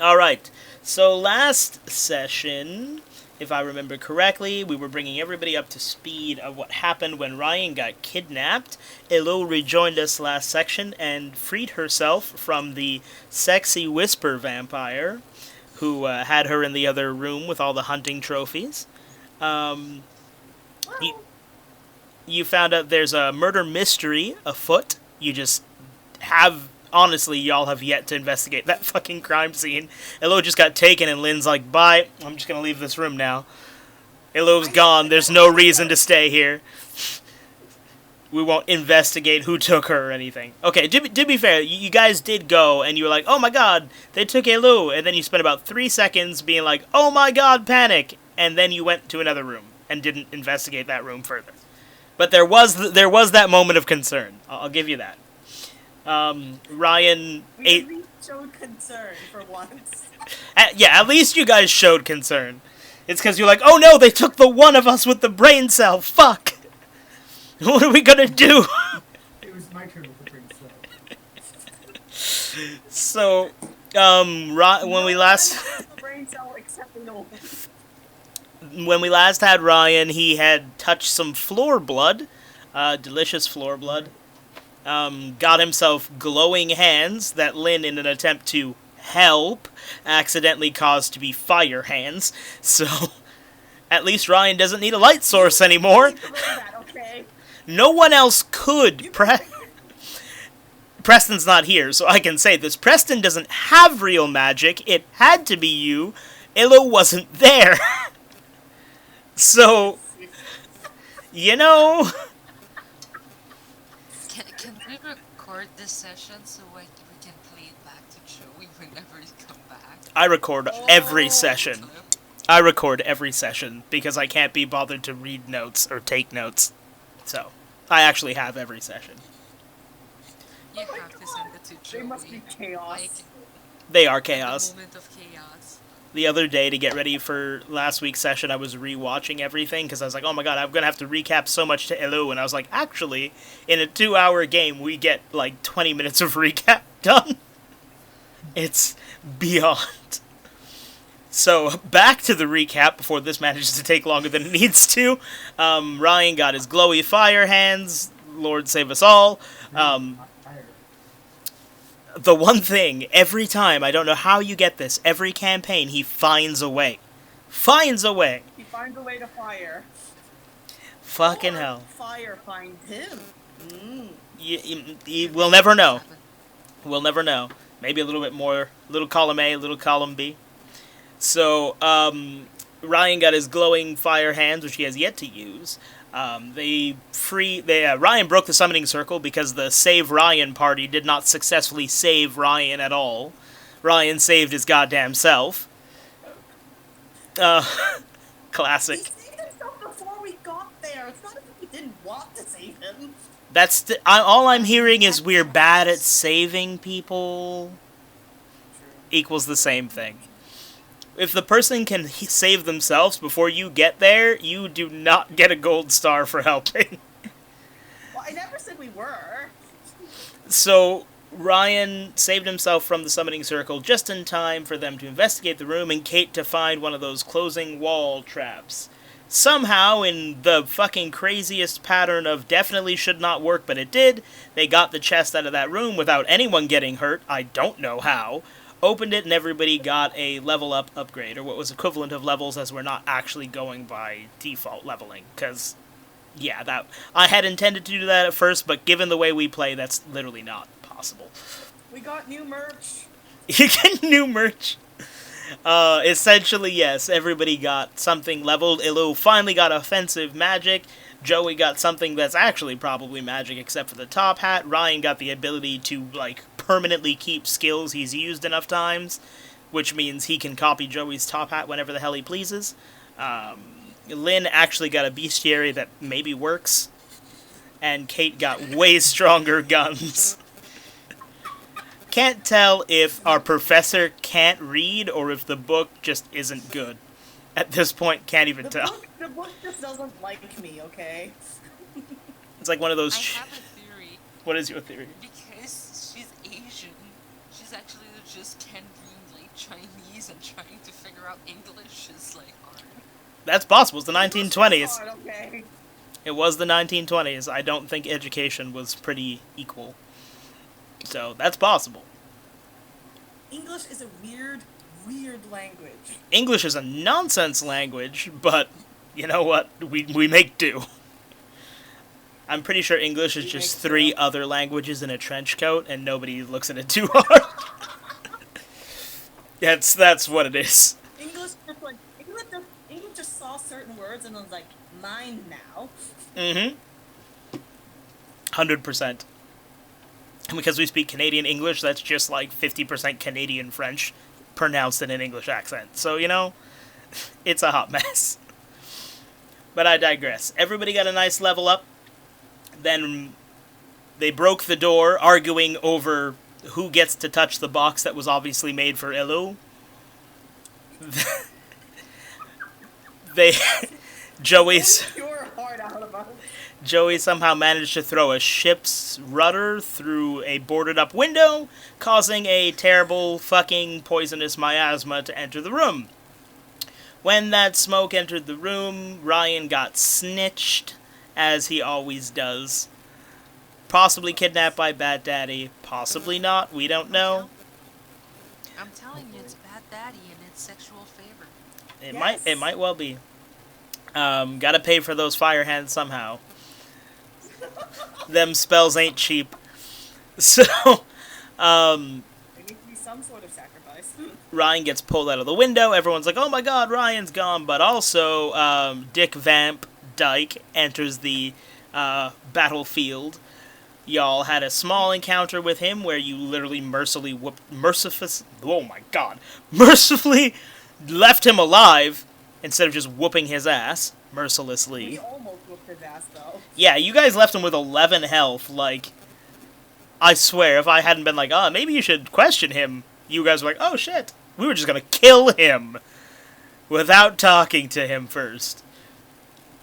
Alright, so last session, if I remember correctly, we were bringing everybody up to speed of what happened when Ryan got kidnapped. Elo rejoined us last section and freed herself from the sexy whisper vampire who had her in the other room with all the hunting trophies. Um, you, you found out there's a murder mystery afoot. You just have honestly, y'all have yet to investigate that fucking crime scene. Elo just got taken and Lynn's like, bye, I'm just gonna leave this room now. Elo's gone, there's no reason to stay here. We won't investigate who took her or anything. Okay, to be fair, you guys did go and you were like, oh my god, they took Elo, and then you spent about 3 seconds being like, oh my god, panic, and then you went to another room and didn't investigate that room further. But there was that moment of concern. I'll give you that. Ryan ate. We showed concern for once. At least you guys showed concern. It's because you're like, oh no, they took the one of us with the brain cell. Fuck. What are we gonna do? It was my turn with the brain cell. So, when we last. The brain cell except no. When we last had Ryan, he had touched some floor blood, delicious floor blood. Got himself glowing hands that Lynn, in an attempt to help, accidentally caused to be fire hands. So, at least Ryan doesn't need a light source anymore. Okay. No one else could. Preston's not here, so I can say this. Preston doesn't have real magic. It had to be you. Elo wasn't there. So, you know... Can we record this session so we can play it back to Joey whenever he comes back? I record every session. I record every session because I can't be bothered to read notes or take notes. So, I actually have every session. You have to send it to Joey. They must be chaos. Like, They are chaos. the moment of chaos. The other day, to get ready for last week's session, I was rewatching everything because I was like, oh my god, I'm going to have to recap so much to Elo. And I was like, actually, in a 2-hour game, we get like 20 minutes of recap done. It's beyond. So, back to the recap before this manages to take longer than it needs to. Ryan got his glowy fire hands. Lord save us all. The one thing, every time, I don't know how you get this, every campaign, he finds a way. Finds a way. He finds a way to fire. Fucking hell. Fire finds him. We'll never know. We'll never know. Maybe a little bit more, little column A, little column B. So, Ryan got his glowing fire hands, which he has yet to use. Ryan broke the summoning circle because the Save Ryan party did not successfully save Ryan at all. Ryan saved his goddamn self. Classic. He saved himself before we got there. It's not as if we didn't want to save him. All I'm hearing is we're bad at saving people. Equals the same thing. If the person can save themselves before you get there, you do not get a gold star for helping. Well, I never said we were. So, Ryan saved himself from the summoning circle just in time for them to investigate the room and Kate to find one of those closing wall traps. Somehow, in the fucking craziest pattern of definitely should not work, but it did, they got the chest out of that room without anyone getting hurt. I don't know how. Opened it and everybody got a level up upgrade, or what was equivalent of levels, as we're not actually going by default leveling, because, yeah, that I had intended to do that at first, but given the way we play, that's literally not possible. We got new merch. You get new merch. Essentially, yes, everybody got something leveled. Elo finally got offensive magic. Joey got something that's actually probably magic except for the top hat. Ryan got the ability to, like, permanently keep skills he's used enough times, which means he can copy Joey's top hat whenever the hell he pleases. Lynn actually got a bestiary that maybe works. And Kate got way stronger guns. Can't tell if our professor can't read or if the book just isn't good. At this point, can't even tell. The book just doesn't like me, okay? It's like one of those... I have a theory. What is your theory? Because she's Asian. she's actually just can read like Chinese and trying to figure out English is like hard. That's possible. It's the English is 1920s. hard, okay. It was the 1920s. I don't think education was pretty equal. So, that's possible. English is a weird, weird language. English is a nonsense language, but you know what? We make do. I'm pretty sure English is We just make 3 do. other languages in a trench coat, and nobody looks at it too hard. That's what it is. English just like English just saw certain words and was like, mine now. Mm-hmm. 100%. And because we speak Canadian English, that's just like 50% Canadian French pronounced in an English accent. So, you know, it's a hot mess. But I digress. Everybody got a nice level up. Then they broke the door, arguing over who gets to touch the box that was obviously made for Ilu. Your heart out of us. Joey somehow managed to throw a ship's rudder through a boarded-up window, causing a terrible fucking poisonous miasma to enter the room. When that smoke entered the room, Ryan got snitched, as he always does. Possibly kidnapped by Bat Daddy, possibly not, we don't know. I'm telling you, it's Bad Daddy and it's sexual favor. It might well be. Gotta pay for those fire hands somehow. Them spells ain't cheap. So, There needs to be some sort of sacrifice. Ryan gets pulled out of the window. Everyone's like, oh my god, Ryan's gone. But also, Dick Vamp Dyke enters the battlefield. Y'all had a small encounter with him where you literally mercifully left him alive instead of just whooping his ass mercilessly. We almost whooped his ass though. Yeah, you guys left him with 11 health. Like, I swear, if I hadn't been like, oh, maybe you should question him, you guys were like, oh shit, we were just gonna kill him without talking to him first.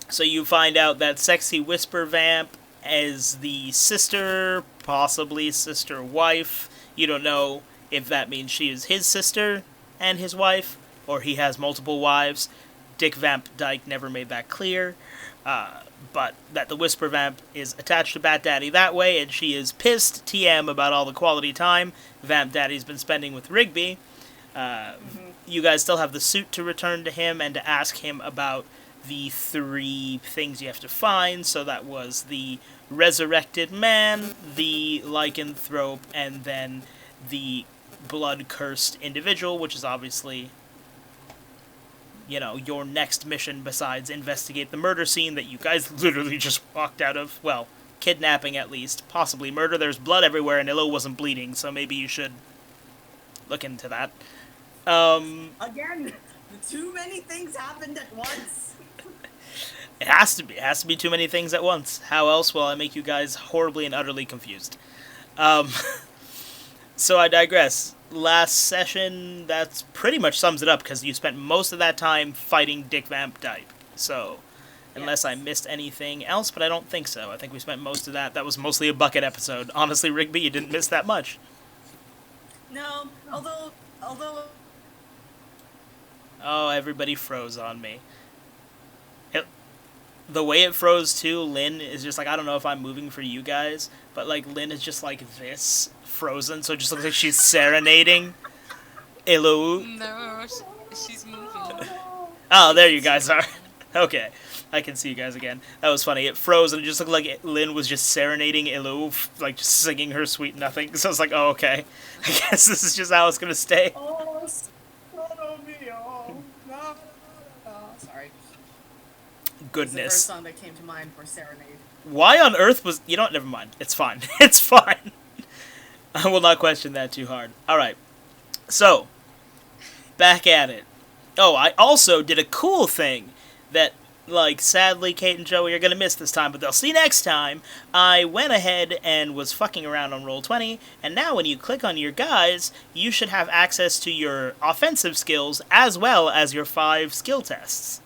So you find out that Sexy Whisper Vamp is the sister, possibly sister wife. You don't know if that means she is his sister and his wife, or he has multiple wives. Dick Vamp Dyke never made that clear. But that the Whisper Vamp is attached to Bat Daddy that way, and she is pissed TM about all the quality time Vamp Daddy's been spending with Rigby. You guys still have the suit to return to him and to ask him about the 3 things you have to find. So that was the Resurrected Man, the Lycanthrope, and then the Blood-Cursed Individual, which is obviously, you know, your next mission besides investigate the murder scene that you guys literally just walked out of. Well, kidnapping at least. Possibly murder. There's blood everywhere and Illo wasn't bleeding, so maybe you should look into that. Again, too many things happened at once. It has to be. It has to be too many things at once. How else will I make you guys horribly and utterly confused? So I digress. Last session, that's pretty much sums it up, because you spent most of that time fighting Dick Vamp Dyke. So, unless I missed anything else, but I don't think so. I think we spent most of that. That was mostly a bucket episode. Honestly, Rigby, you didn't miss that much. No, although Oh, everybody froze on me. The way it froze, too, Lynn is just like, I don't know if I'm moving for you guys, but, like, Lynn is just like this, frozen, so it just looks like she's serenading Illu. No, she's moving. Oh, there you guys are. Okay, I can see you guys again. That was funny. It froze, and it just looked like Lynn was just serenading Illu, like, just singing her sweet nothing. So I was like, oh, okay. I guess this is just how it's gonna stay. oh, solo mio. No. Sorry. Goodness. It's the first song that came to mind for Serenade. Why on earth was... You know what? Never mind. It's fine. It's fine. I will not question that too hard. Alright. So, back at it. Oh, I also did a cool thing that, like, sadly, Kate and Joey are going to miss this time, but they'll see next time. I went ahead and was fucking around on Roll20, and now when you click on your guys, you should have access to your offensive skills as well as your 5 skill tests.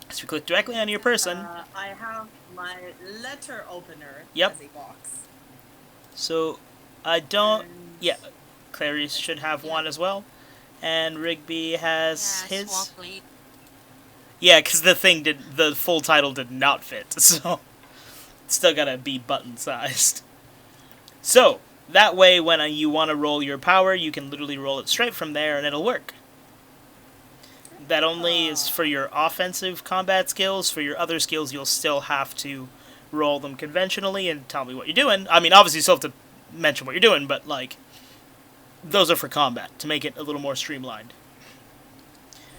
So you click directly on your person. I have my letter opener Yep. as a box. So, I don't... And Yeah, Clarice should have one as well. And Rigby has Yeah, his. swamp lady. Yeah, because the full title did not fit, so still gotta be button sized. So that way, when you want to roll your power, you can literally roll it straight from there, and it'll work. That only is for your offensive combat skills. For your other skills, you'll still have to roll them conventionally and tell me what you're doing. I mean, obviously, you still have to mention what you're doing, but like, those are for combat to make it a little more streamlined.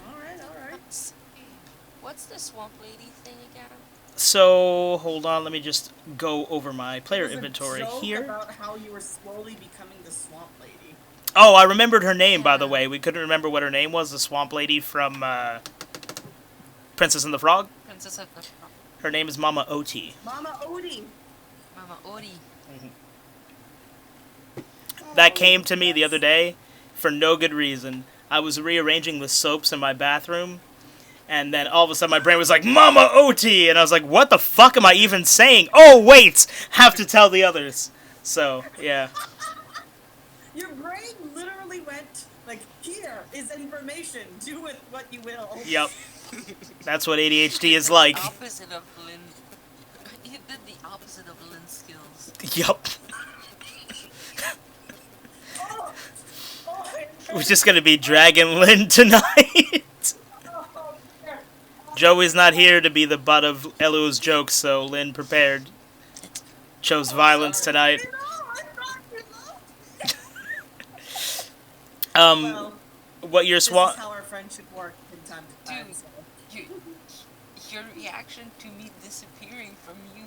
Alright. What's the swamp lady thing again? So, hold on, let me just go over my player There's inventory a joke here. about how you were slowly becoming the swamp lady. Oh, I remembered her name, by the Yeah. way. We couldn't remember what her name was, the swamp lady from Princess and the Frog. Princess of the Frog. Her name is Mama Oti. Mama Odie. Mama Ori. That came to me the other day for no good reason. I was rearranging the soaps in my bathroom, and then all of a sudden my brain was like, Mama Oti! And I was like, what the fuck am I even saying? Oh, wait! Have to tell the others. So, yeah. Your brain literally went, like, here is information. Do with what you will. Yep. That's what ADHD is like. Opposite of Lynn. You did the opposite of Lynn's skills. Yup. Oh, We're just gonna be Dragon Lynn tonight. Joey's not here to be the butt of Elu's jokes, so Lynn prepared. Chose violence tonight. Well, What your this swamp? is how our friendship works from time to time. Dude. So. Your reaction to me disappearing from you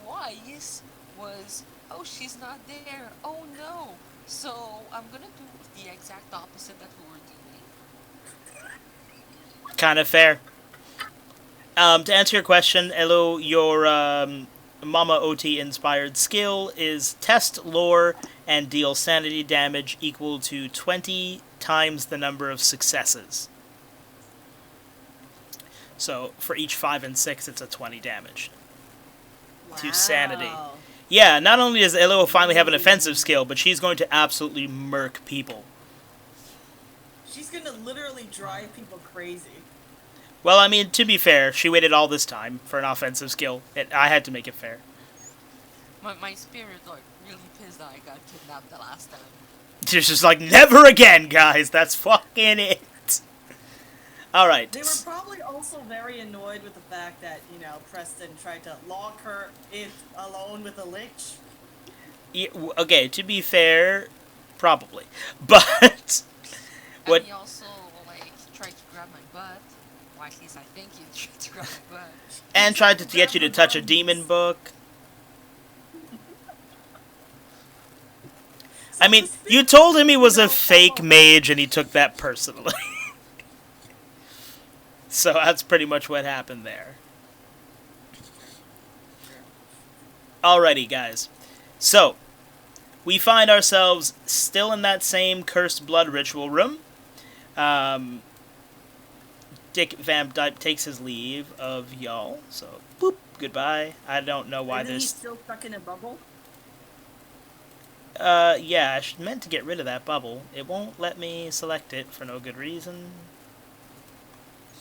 twice was, oh, she's not there. Oh no. So I'm gonna do the exact opposite that we were doing. Kind of fair. To answer your question, Elo, your Mama Oti inspired skill is test lore and deal sanity damage equal to 20 times the number of successes. So for each 5 and 6, it's a 20 damage. To sanity. Yeah, not only does Elo finally have an offensive skill, but she's going to absolutely murk people. She's gonna literally drive people crazy. Well, I mean, to be fair, she waited all this time for an offensive skill. I had to make it fair. My spirit like really pissed that I got kidnapped the last time. She's just like, never again, guys. That's fucking it. Alright. They were probably also very annoyed with the fact that, Preston tried to lock her in alone with a lich. Yeah, okay, to be fair, probably. But what? And he also like tried to grab my butt. Well, at least I think he tried to grab my butt. And tried to get you to touch a demon book. I mean, you told him he was a fake mage and he took that personally. So that's pretty much what happened there. Alrighty, guys. So, we find ourselves still in that same cursed blood ritual room. Dick Vamp Dyke takes his leave of y'all. So, boop, goodbye. I don't know why Isn't he this... still stuck in a bubble? Yeah, I meant to get rid of that bubble. It won't let me select it for no good reason.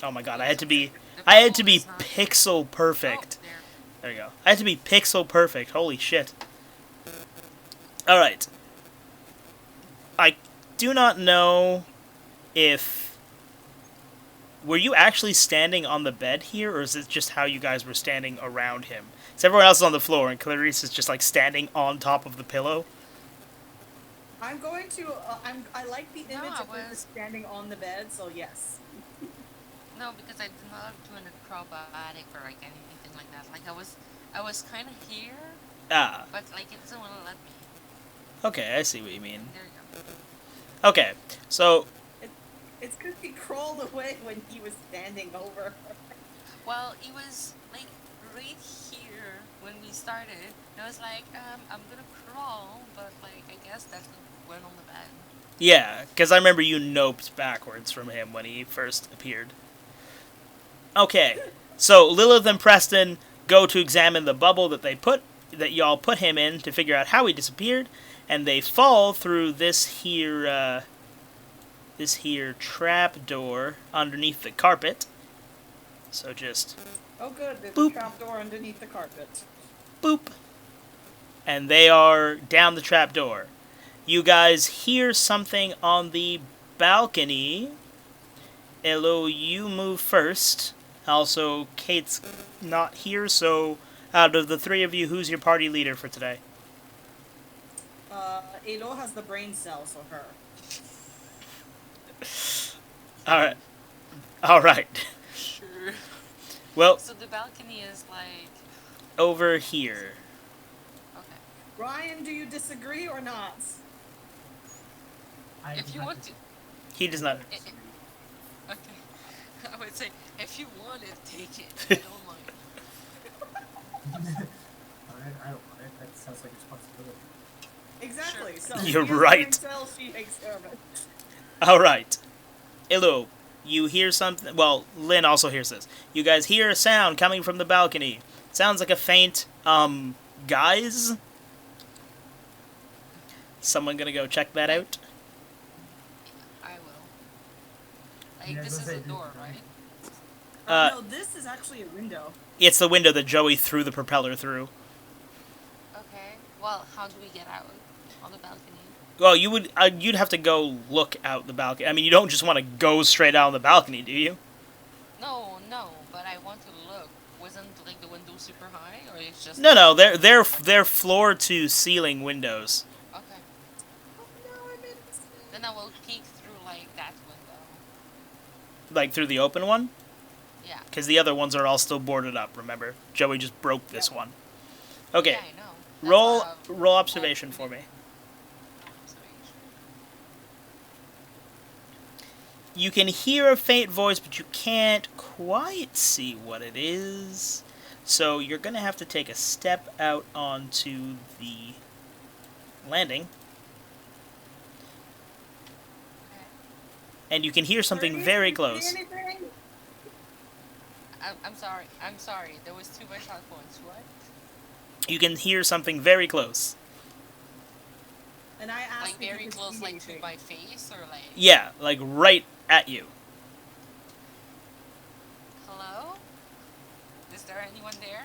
Oh my god, I had to be pixel perfect. Oh, There you go. I had to be pixel perfect. Holy shit. Alright. I do not know if... Were you actually standing on the bed here, or is it just how you guys were standing around him? So everyone else is on the floor, and Clarice is just like standing on top of the pillow. I'm going to. I like the image I of her was- standing on the bed, so yes. No, because I did not do an acrobatic or like anything like that. Like I was kind of here, Ah, but like it doesn't want to let me. okay, I see what you mean. There you go. Okay, so It's because he crawled away when he was standing over her. Well, it was like right here when we started. I was like, I'm gonna crawl, but like I guess that's went on the bed. yeah, because I remember you noped backwards from him when he first appeared. Okay, so Lilith and Preston go to examine the bubble that y'all put him in to figure out how he disappeared, and they fall through this here trap door underneath the carpet. So just Oh, good. There's Boop. a trapdoor underneath the carpet. boop, and they are down the trap door. You guys hear something on the balcony. Elo, you move first. Also, Kate's not here, so out of the three of you, who's your party leader for today? Ado has the brain cell, so her. Alright. Alright. Sure. Well, So the balcony is like. over here. Okay. Ryan, do you disagree or not? I If you want to. He does not. Okay. I would say, if you want it, take it. I don't mind. I don't want it. That sounds like responsibility. Exactly. Sure. So You're he has the right. brain cell, she takes care of it. Alright. Elo, you hear something. Well, Lynn also hears this. You guys hear a sound coming from the balcony. Sounds like a faint, guys? Someone gonna go check that out? I will. Like, Yeah, this go is say a it. door, right? No, this is actually a window. It's the window that Joey threw the propeller through. Okay. Well, how do we get out on the balcony? Well, you'd have to go look out the balcony. I mean, you don't just want to go straight out on the balcony, do you? No, but I want to look. Wasn't like the window super high, or it's just? No, they're floor to ceiling windows. Okay. Oh no, I made a mistake. Then I will peek through like that window. Like through the open one? Yeah. Because the other ones are all still boarded up, remember? Joey just broke this one. Okay, Yeah, I know. That's roll why I've- roll observation for me. Observation. You can hear a faint voice, but you can't quite see what it is. So you're going to have to take a step out onto the landing. Okay. And you can hear something very close. Anything? I'm sorry. There was too much hot points. What? You can hear something very close. And I asked Like if you very could close, see like anything. to my face, or like? Yeah, like right at you. Hello? Is there anyone there?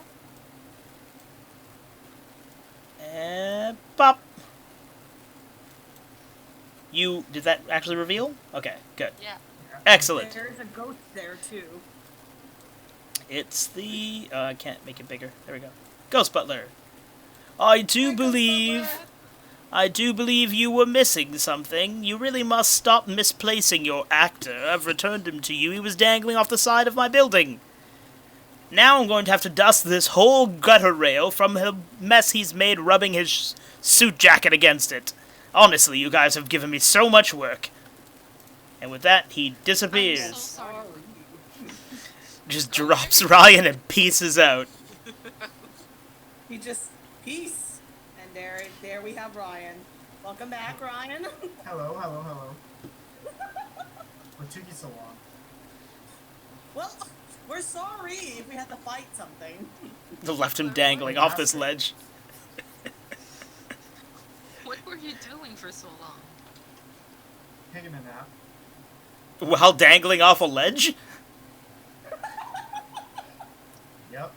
Pop. Did that actually reveal? Okay, good. Yeah. Excellent. There is a ghost there too. It's the... I can't make it bigger. There we go. Ghost Butler. I do believe you were missing something. You really must stop misplacing your actor. I've returned him to you. He was dangling off the side of my building. Now I'm going to have to dust this whole gutter rail from the mess he's made rubbing his suit jacket against it. Honestly, you guys have given me so much work. And with that, he I'm so disappears. sorry. Just drops Ryan and pieces out. He just peace. And there we have Ryan. Welcome back, Ryan. Hello. What took you so long? Well, we're sorry if we had to fight something. Left him dangling off this ledge. What were you doing for so long? Taking a nap. While dangling off a ledge? Yep.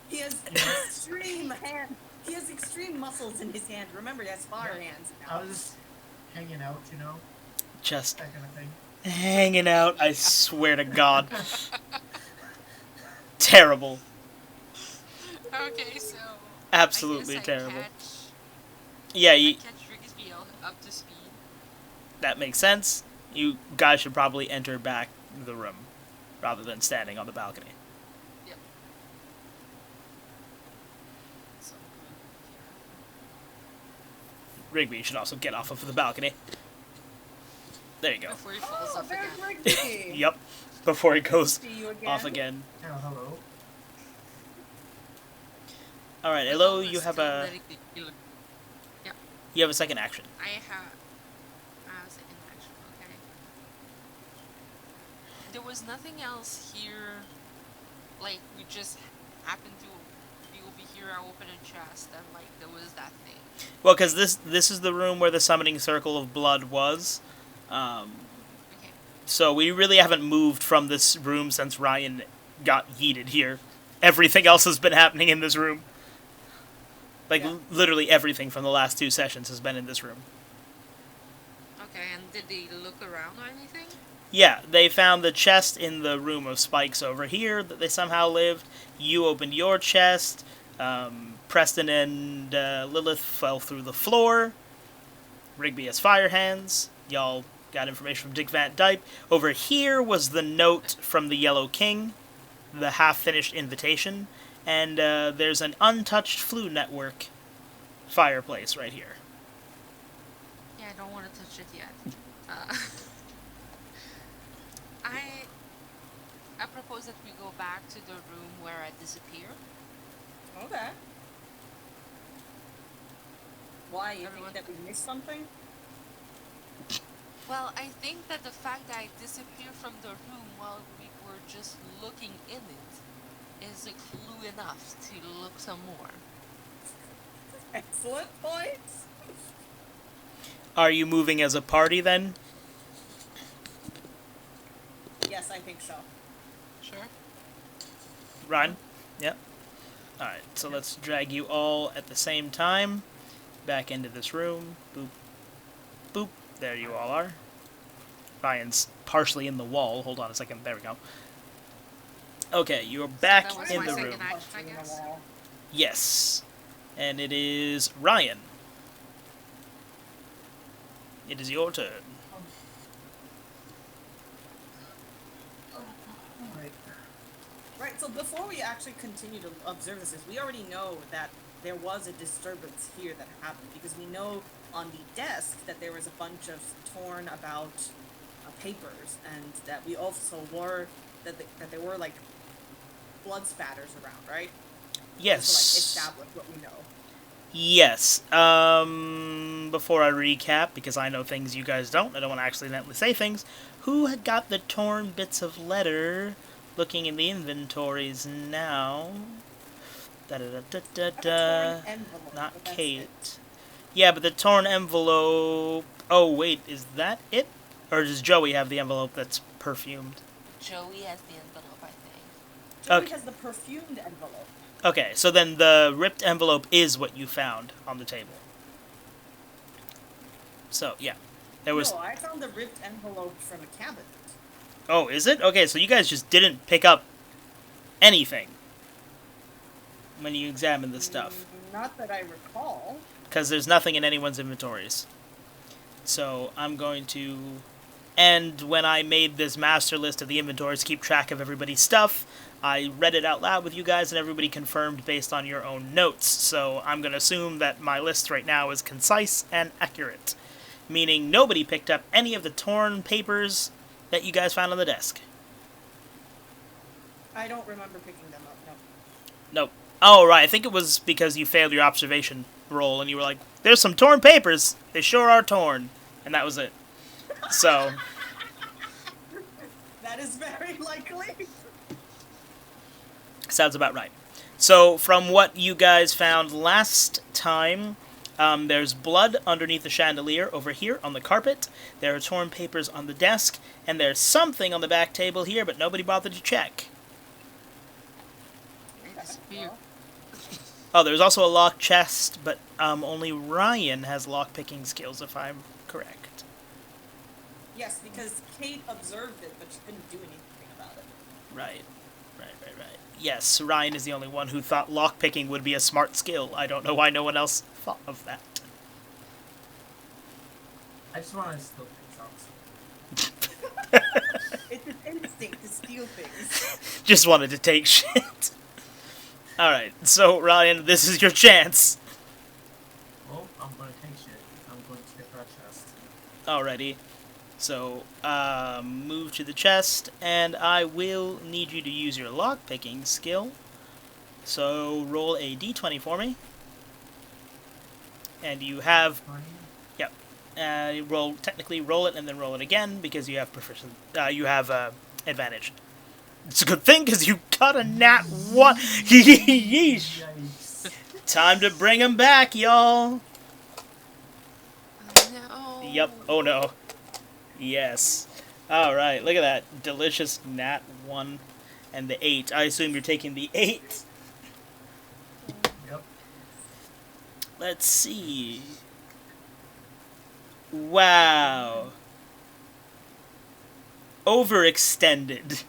He has extreme hand. He has extreme muscles in his hand. Remember, he has fire hands I now. was just hanging out, you know, Just that kind of thing. hanging out, I swear to God. Terrible. Okay, so Absolutely I guess terrible. I Yeah, catch Rigsby up to speed. that makes sense. You guys should probably enter back the room rather than standing on the balcony. Yep. So Rigby should also get off of the balcony. There you go. before he falls Oh, off there's again. Rigby. Yep. Before he goes See you again. off again. Hello. Alright, Elo, you have a second action. I have a second action. Okay. There was nothing else here. Like we just happened to be over here, I open a chest, and like there was that thing. Well, because this is the room where the summoning circle of blood was. Okay. So we really haven't moved from this room since Ryan got yeeted here. Everything else has been happening in this room. Like, Yeah. literally everything from the last 2 sessions has been in this room. Okay, and did they look around or anything? Yeah, they found the chest in the room of spikes over here that they somehow lived. You opened your chest. Preston and Lilith fell through the floor. Rigby has fire hands. Y'all got information from Dick Van Dyke. Over here was the note from the Yellow King, the half-finished invitation, and there's an untouched Flu Network fireplace right here. Yeah, I don't want to touch it yet. Uh, I propose that we go back to the room where I disappeared. Okay. Why? You Everyone- think that we missed something? Well, I think that the fact that I disappeared from the room while we were just looking in it is a clue enough to look some more. Excellent points. Are you moving as a party then? Yes, I think so. Sure. Ryan? Yep. Alright, so let's drag you all at the same time back into this room. Boop. Boop. There you all are. Ryan's partially in the wall. Hold on a second. There we go. Okay, you're back that was in my the second room. action, I guess. Yes. And it is Ryan. It is your turn. Alright. Right, so before we actually continue to observe this, we already know that there was a disturbance here that happened, because we know on the desk that there was a bunch of torn about papers, and that we also were, that there were, like, blood spatters around, right? Yes. Just to, like, establish what we know. Yes. Before I recap, because I know things you guys don't, I don't want to accidentally say things. Who had got the torn bits of letter? Looking in the inventories now. I have a Da-da-da-da-da-da. torn envelope, Not but that's Kate. it. Yeah, but the torn envelope... Oh, wait, is that it? Or does Joey have the envelope that's perfumed? Joey has the envelope, I think. Joey Okay. has the perfumed envelope. Okay, so then the ripped envelope is what you found on the table. So, yeah. There was... No, I found the ripped envelope from a cabinet. Oh, is it? Okay, so you guys just didn't pick up anything when you examined the stuff. Not that I recall. Because there's nothing in anyone's inventories. So I'm going to... And when I made this master list of the inventories to keep track of everybody's stuff, I read it out loud with you guys and everybody confirmed based on your own notes. So I'm going to assume that my list right now is concise and accurate. Meaning nobody picked up any of the torn papers that you guys found on the desk. I don't remember picking them up, no. Nope. Oh, right. I think it was because you failed your observation roll and you were like, there's some torn papers. They sure are torn. And that was it. So, That is very likely. sounds about right. So, from what you guys found last time, there's blood underneath the chandelier over here on the carpet. There are torn papers on the desk. And there's something on the back table here, but nobody bothered to check. They disappeared. Oh, there's also a locked chest, but only Ryan has lock-picking skills, if I'm correct. Yes, because Kate observed it, but she couldn't do anything about it. Right. Yes, Ryan is the only one who thought lockpicking would be a smart skill. I don't know why no one else thought of that. I just want to steal things It's an instinct to steal things. Just wanted to take shit. Alright, so Ryan, this is your chance. Well, I'm going to take shit. I'm going to get that chest. Alrighty. So, move to the chest, and I will need you to use your lockpicking skill. So, roll a d20 for me. And you have... technically roll it and then roll it again, because you have advantage. It's a good thing, because you got a nat 1. Yeesh. Yikes. Time to bring him back, y'all. No. Yep. Oh, no. Yes. Alright, look at that. Delicious nat 1 and the 8. I assume you're taking the 8. Yep. Let's see. Wow. Overextended.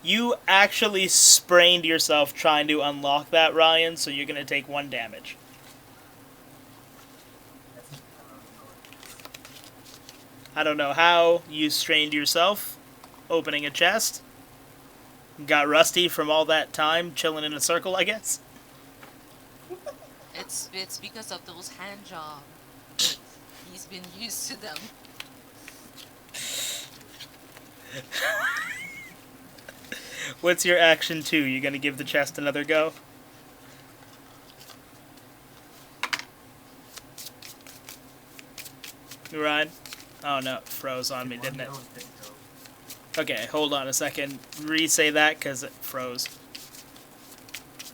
You actually sprained yourself trying to unlock that, Ryan, so you're going to take 1 damage. That's I don't know how you strained yourself opening a chest. Got rusty from all that time chilling in a circle, I guess. It's because of those hand jobs. He's been used to them. What's your action 2? You gonna give the chest another go? Ryan? Oh no, it froze on me, didn't it? Okay, hold on a second. Re-say that, because it froze.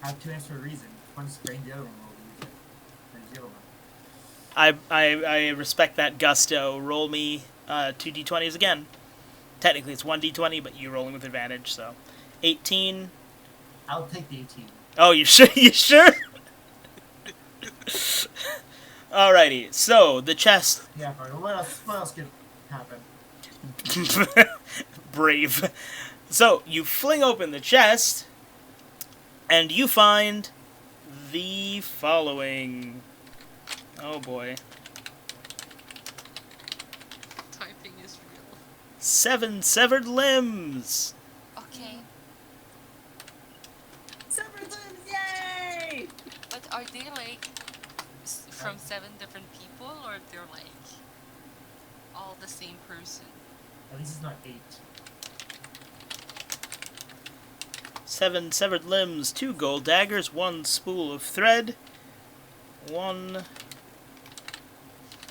I have 2 hands for a reason. One sprained, the other one will use it. And the other one. I respect that gusto. Roll me 2 d20s again. Technically it's 1 d20, but you're rolling with advantage, so. 18. I'll take the 18. Oh, you sure? You sure? Alrighty, so the chest. Yeah, Mario, what else could happen? Brave. So, you fling open the chest, and you find the following. Oh boy. Typing is real. 7 severed limbs. Okay, Severed limbs, yay! but are they like from 7 different people, or they're like all the same person? At least it's not 8. 7 severed limbs, 2 gold daggers, 1 spool of thread, 1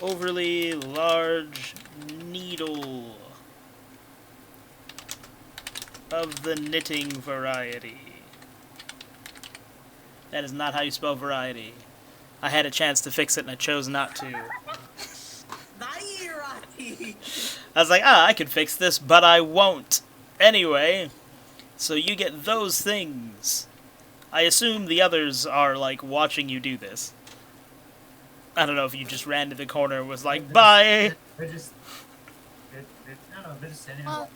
overly large needle of the knitting variety. That is not how you spell variety. I had a chance to fix it and I chose not to. Nairati! I was like, I could fix this, but I won't. Anyway, so you get those things. I assume the others are, like, watching you do this. I don't know if you just ran to the corner and was like, bye! They're just... I don't know, they're just standing there Well,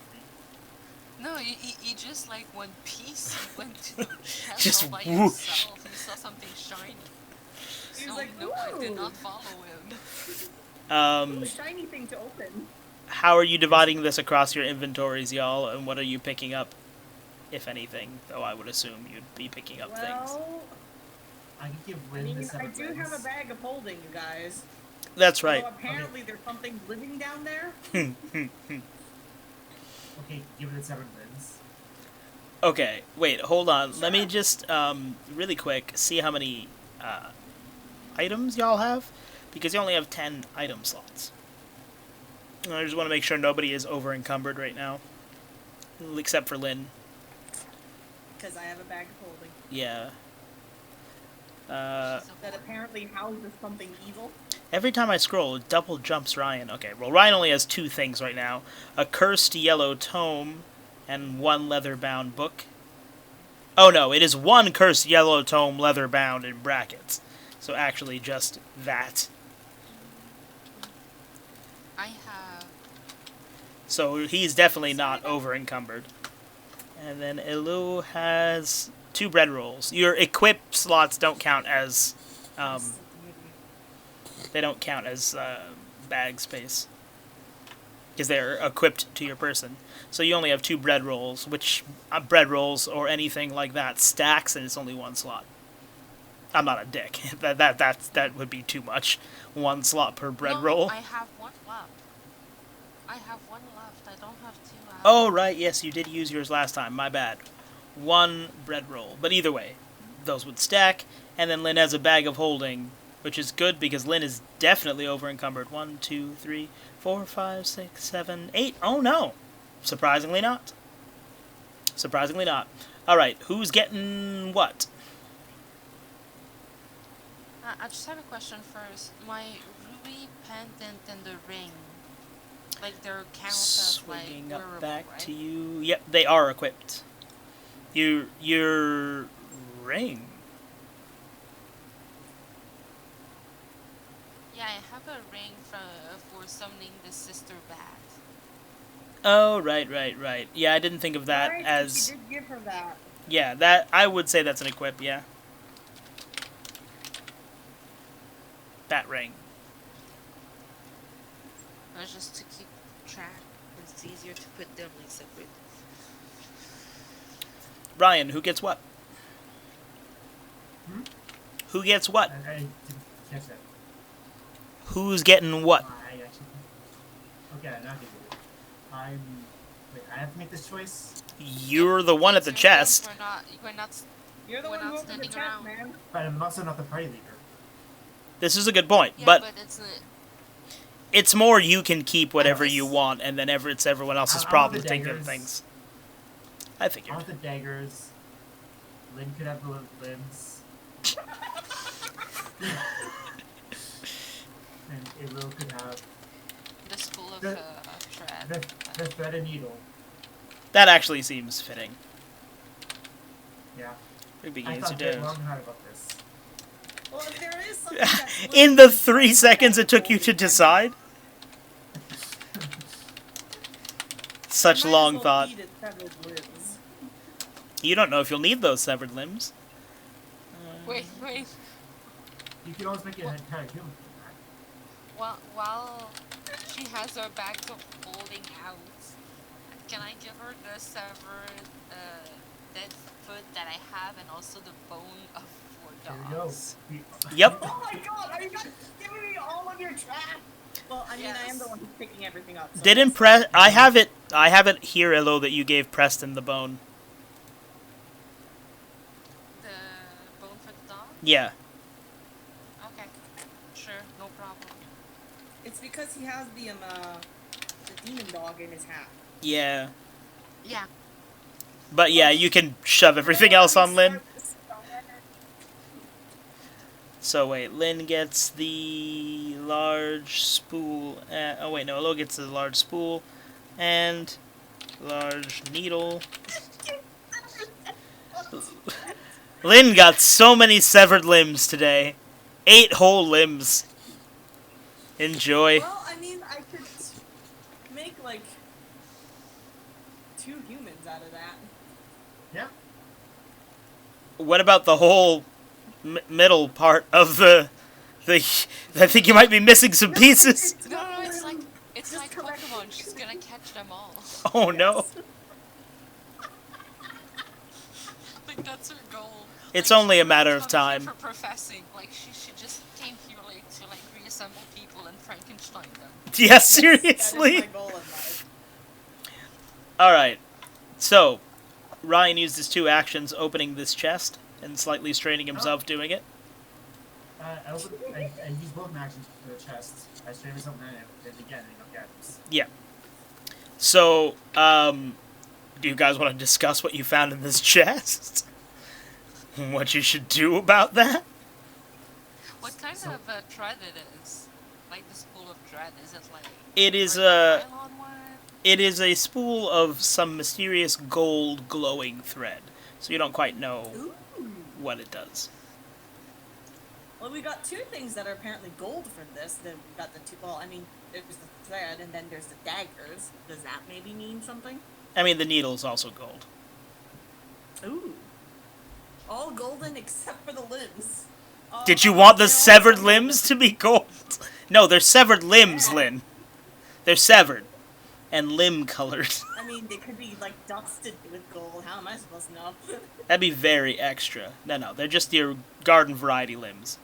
watching me. No, you just like One Piece. You went to the chest Just all by whoosh. yourself. You saw something shiny. He So was like, no, I did "Ooh." not follow him. Ooh, shiny thing to open. How are you dividing this across your inventories, y'all, and what are you picking up, if anything? Though I would assume you'd be picking up things. Well, I can give I Lynn the mean, I 7 do have a limbs. bag of holding, you guys. That's right. Although apparently there's something living down there. Okay, give it the 7 limbs. Okay, wait, hold on. Let me just, really quick, see how many, items y'all have. Because you only have 10 item slots. And I just want to make sure nobody is over-encumbered right now. Except for Lynn. Because I have a bag of holding. Yeah. She's a That apparently houses something evil. Every time I scroll, it double jumps Ryan. Okay, well, Ryan only has 2 things right now. A cursed yellow tome and 1 leather-bound book. Oh, no, it is 1 cursed yellow tome leather-bound in brackets. So actually just that. I have. So he's definitely not over-encumbered. And then Elu has 2 bread rolls. Your equip slots don't count as... they don't count as bag space. Because they're equipped to your person. So you only have 2 bread rolls, which bread rolls or anything like that stacks and it's only 1 slot. I'm not a dick. That would be too much. 1 slot per bread No, roll. I have 1 left. I have 1 left. I don't have 2 left. Oh, right, yes, you did use yours last time. My bad. 1 bread roll. But either way, those would stack. And then Lynn has a bag of holding, which is good because Lynn is definitely over-encumbered. 1, 2, 3, 4, 5, 6, 7, 8. Oh, no. Surprisingly not. Surprisingly not. Alright, who's getting what? I just have a question first. My ruby pendant and the ring, like they're count as like Swinging up wearable, back right? to you. Yep, they are equipped. Your ring. Yeah, I have a ring for summoning the sister bat. Oh, right. Yeah, I didn't think of that Right, as... she did give her that. Yeah, that I would say that's an equip, yeah. That ring. Just to keep track. It's easier to put them like separate. Ryan, who gets what? Hmm? Who gets what? I didn't catch that. Who's getting what? I actually. Okay, now I get it. Wait, I have to make this choice? You're the one at the It's your turn. chest. We're not. You're the We're one not who opened the standing chest, around. man. But I'm also not the party leader. This is a good point, Yeah, but but it's it's more you can keep whatever Yes. you want, and then it's everyone else's I want problem the to take care of daggers. things. I I figured. want the daggers. Lynn could have the limbs. And Ilo could have the school of The- thread. the thread and needle. That actually seems fitting. Yeah. We I begin to thought do. very long and hard about this. Well, if there is something that's In the 3 seconds it took you to decide? Such might as long well thought. feed it several limbs. You don't know if you'll need those severed limbs. Wait. You can always make it an entire human. While she has her bags of holding out, can I give her the severed dead foot that I have and also the bone of 4 Here we go. dogs? Yep. Oh my god, are you guys giving me all of your trash? Well, I mean, I am the Yes. one who's picking everything up. So Didn't I have it here, Elo, that you gave Preston the bone. The bone for the dog? Yeah. Okay. Sure, no problem. It's because he has the demon dog in his hat. Yeah. Yeah. But yeah, you can shove everything else on Lynn. So wait, Lynn gets the large spool. Oh wait, no, Elo gets the large spool and large needle. Lynn got so many severed limbs today. 8 whole limbs. Enjoy. Well, I mean, I could make like 2 humans out of that. Yeah. What about the whole middle part of the? I think you might be missing some pieces. No, it's Just like correct Pokemon. me. She's gonna catch them all. Oh no. Like that's her goal. It's Like, only she a matter of doesn't come here time. For professing, like she just came here like to like reassemble people and Frankenstein them. Yeah, That seriously. is my goal in life. Alright. So, Ryan used his 2 actions opening this chest and slightly straining himself doing it. I use both actions for the chest. I straight myself in and again, I got items. Yeah. So, do you guys want to discuss what you found in this chest? What you should do about that? What kind of thread it is? Like the spool of thread? Is it like? It is a nylon one? It is a spool of some mysterious gold glowing thread. So you don't quite know Ooh. what it does. Well, we got 2 things that are apparently gold from this. Then we got the 2. Well, I mean, there's the thread, and then there's the daggers. Does that maybe mean something? I mean, the needle's also gold. Ooh. All golden except for the limbs. Did you want the They're all severed golden. limbs to be gold? No, they're severed limbs, Yeah. Lynn. They're severed. And limb colored. I mean, they could be like dusted with gold. How am I supposed to know? That'd be very extra. No, they're just your garden variety limbs.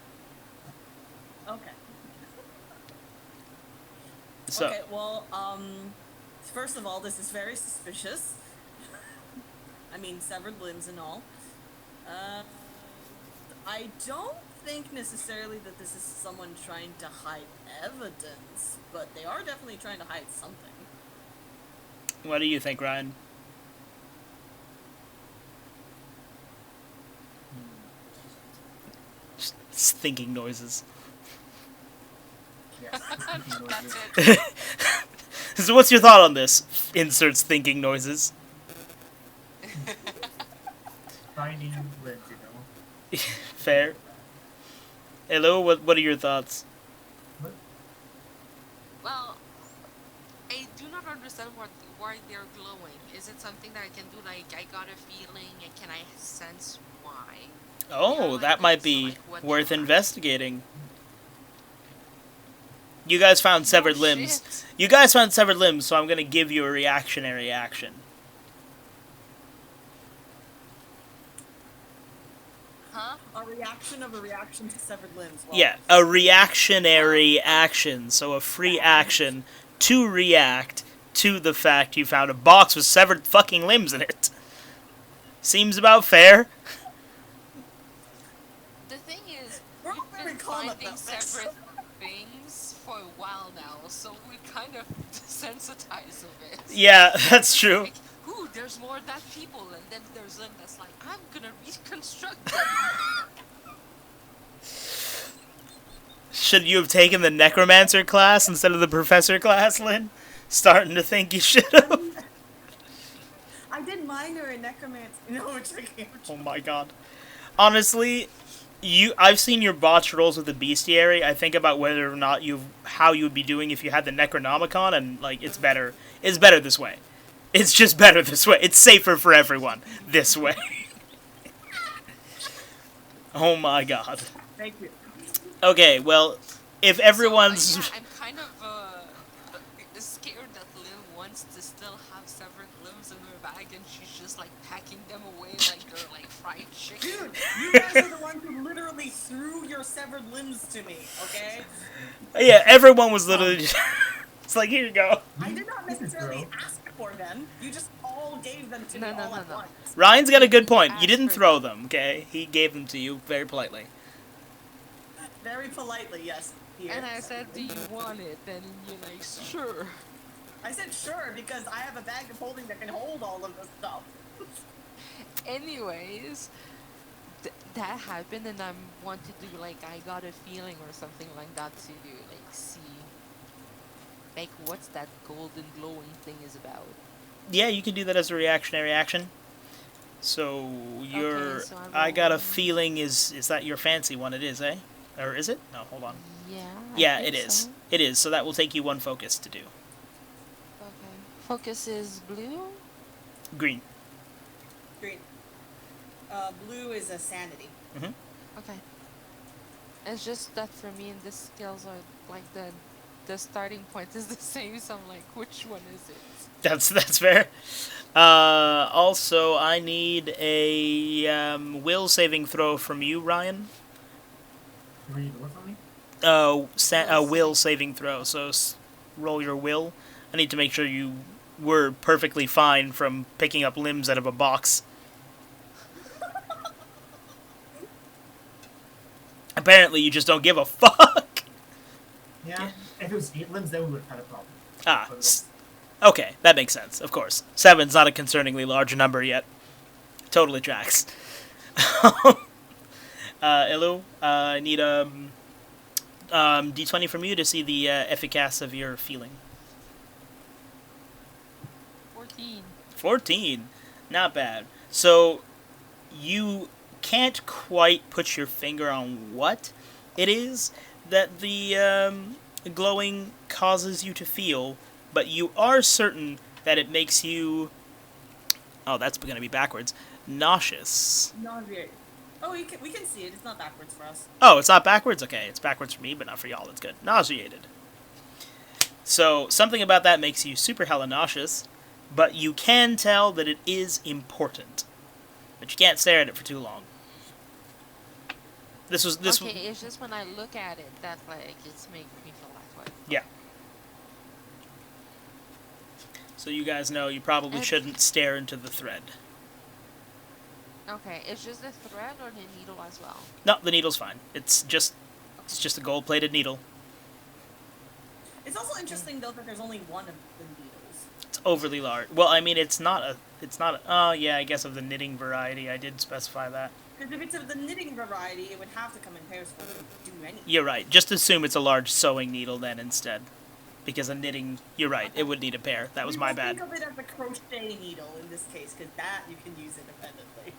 Okay. So, Okay, well, first of all, this is very suspicious. I mean, severed limbs and all. I don't think necessarily that this is someone trying to hide evidence, but they are definitely trying to hide something. what do you think, Ryan? It's thinking noises. Yes. Thinking That's noises. it. So what's your thought on this? Inserts thinking noises. Finding limbs, Fair. Hello, what are your thoughts? What? Well, I do not understand why they're glowing. Is it something that I can do? Like, I got a feeling, and can I sense why? Oh, like that might this, be like, what they worth are. investigating. You guys found severed Oh, limbs. shit. You guys found severed limbs, so I'm gonna give you a reactionary action. Huh? A reaction of a reaction to severed limbs. Well, Yeah, a reactionary action, so a free action to react to the fact you found a box with severed fucking limbs in it. Seems about fair. The thing is, We're we've very been calm finding about this. separate things for a while now, so we're kind of desensitized of it. Yeah, that's It's true. like, ooh, there's more of that people, and then there's them that's like, I'm gonna reconstruct them. Should you have taken the necromancer class instead of the professor class, Lynn? Starting to think you should have. I did minor in necromancy. No, it's okay. Oh my god. Honestly, I've seen your botch rolls with the bestiary. I think about whether or not how you would be doing if you had the Necronomicon, and like it's better. It's better this way. It's just better this way. It's safer for everyone this way. Oh my god. Thank you. Okay, well, if everyone's So, yeah, I'm kind of scared that Lynn wants to still have severed limbs in her bag, and she's just like packing them away like they're like fried chicken. Dude, you guys are the ones who literally threw your severed limbs to me, okay? yeah, everyone was literally. It's like, here you go. I did not necessarily ask for them. You just all gave them to me all at once. Ryan's got a good point. You Ask didn't for throw them, okay? He gave them to you very politely. Very politely, yes. Here. And I said, do you want it? And you're like, sure. I said sure because I have a bag of holding that can hold all of this stuff. Anyways, that happened, and I want to do like I got a feeling or something like that to like see like what's that golden glowing thing is about. Yeah, you can do that as a reactionary action. So your so I got a roll- feeling is that your fancy one? It is, eh? Or is it? No, hold on. Yeah. Yeah, I it think is. so. It is. So that will take you one focus to do. Okay. Focus is blue. Green. Green. Blue is a sanity. Okay. It's just that for me, and the skills are like the starting point is the same. So I'm like, which one is it? That's fair. Also, I need a will saving throw from you, Ryan. You need to look for me? A will saving throw. So roll your will. I need to make sure you were perfectly fine from picking up limbs out of a box. Apparently, you just don't give a fuck. Yeah. If it was 8 limbs, then we would have had a problem. Ah, But it okay, that makes sense. Of course, 7's not a concerningly large number yet. Totally tracks. Hello, I need D20 from you to see the efficacy of your feeling. 14. 14, not bad. So you can't quite put your finger on what it is that the glowing causes you to feel, but you are certain that it makes you. Oh, that's going to be backwards. Nauseous. Nauseated. Oh, we can see it. It's not backwards for us. Oh, it's not backwards? Okay, it's backwards for me, but not for y'all. That's good. Nauseated. So, something about that makes you super hella nauseous, but you can tell that it is important. But you can't stare at it for too long. This Okay, it's just when I look at it that like it's making me feel that way. Yeah. So you guys know you probably And- shouldn't stare into the thread. Okay, it's just the thread or the needle as well. No, the needle's fine. It's just a gold-plated needle. It's also interesting though that there's only one of the needles. It's overly large. Well, I mean, it's not a. Oh, yeah, I guess of the knitting variety. I did specify that. Because if it's of the knitting variety, it would have to come in pairs for it to do anything. You're right. Just assume it's a large sewing needle then instead. Because a knitting... You're right. It would need a pair. That was my bad. Think of it as a crochet needle in this case, because that you can use independently.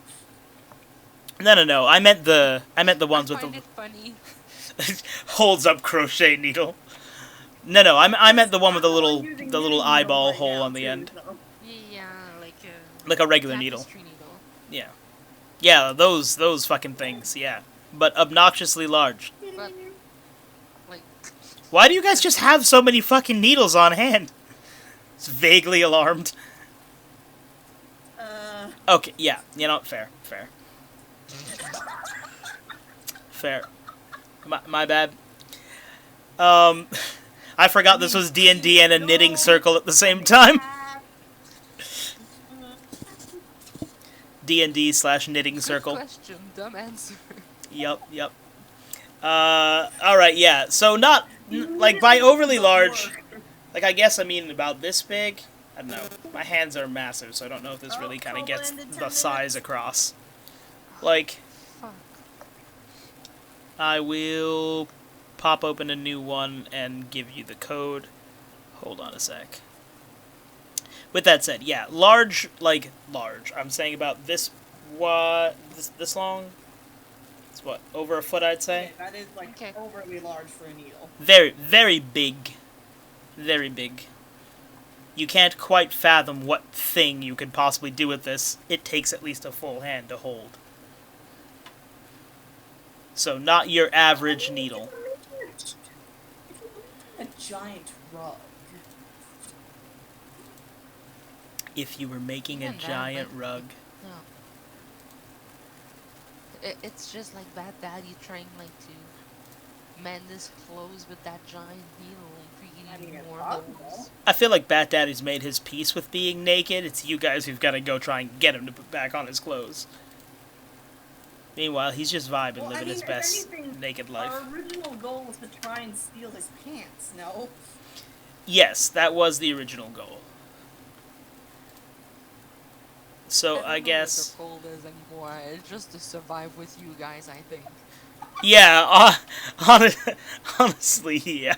No. I meant the ones I with find the... it funny. holds up crochet needle. No. I meant the one with the little eyeball hole on the end. Yeah, like a... Like a regular needle. tapestry needle. Yeah. Yeah, those fucking things, yeah. But obnoxiously large. But, like... Why do you guys just have so many fucking needles on hand? It's vaguely alarmed. Okay, yeah. You know, fair. Fair. My bad. I forgot this was D&D and a knitting circle at the same time. D&D/knitting circle. Good question, dumb answer. Yep. Alright, yeah. So not, like, by overly large, like, I guess I mean about this big. I don't know. My hands are massive, so I don't know if this really kind of gets the size across. Like, Fuck. I will pop open a new one and give you the code. Hold on a sec. With that said, yeah, large. I'm saying about this, this long? It's what, over a foot, I'd say? Yeah, that is, like, Okay. overly large for a needle. Very big. Very big. You can't quite fathom what thing you could possibly do with this. It takes at least a full hand to hold. So, not your average needle. A giant rug. If you were making a Even that, giant like- rug. No. It's just like Bad Daddy trying, like, to mend his clothes with that giant needle and I mean, creating it's more possible. holes. I feel like Bat Daddy's made his peace with being naked. It's you guys who've got to go try and get him to put back on his clothes. Meanwhile, he's just vibing, Well, I living mean, his if best anything, naked life. Our original goal was to try and steal his pants, no? Yes, that was the original goal. So, don't I know guess... what the goal is anymore. It's just to survive with you guys, I think. Yeah, honestly, yeah.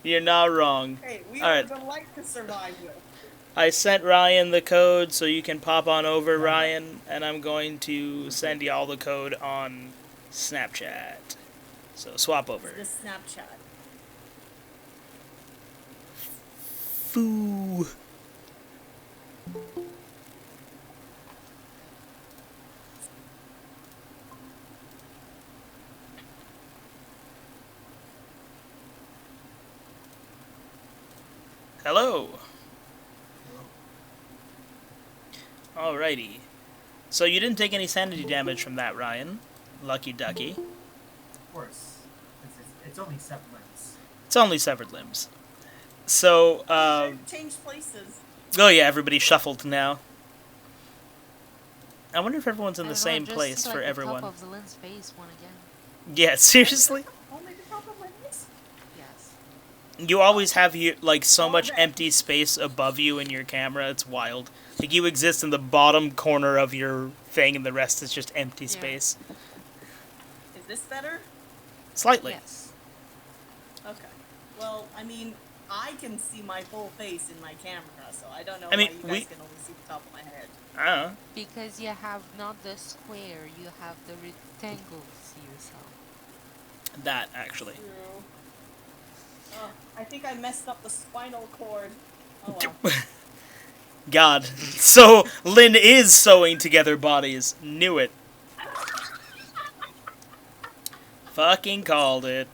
You're not wrong. Hey, we Alright. are the light to survive with. I sent Ryan the code, so you can pop on over, Ryan, and I'm going to send y'all the code on Snapchat. So swap over. This Snapchat. Foo. Hello. Alrighty. So you didn't take any sanity damage from that, Ryan. Lucky ducky. Of course. It's only 7 limbs. It's only severed limbs. So, Change places. oh yeah, everybody shuffled now. I wonder if everyone's in I the don't know, same just place like for the everyone. Top of the lens face one again. Yeah, seriously? Only the top of witness? Yes. You always have like so Oh, much that- empty space above you in your camera. It's wild. Like you exist in the bottom corner of your thing, and the rest is just empty Yeah. space. Is this better? Slightly. Yes. Okay. Well, I mean, I can see my full face in my camera, so I don't know I mean, why you guys can only see the top of my head. I don't know. Because you have not the square, you have the rectangle to see yourself. That actually. True. Oh, I think I messed up the spinal cord. Oh well. God. So Lynn is sewing together bodies. Knew it. Fucking called it.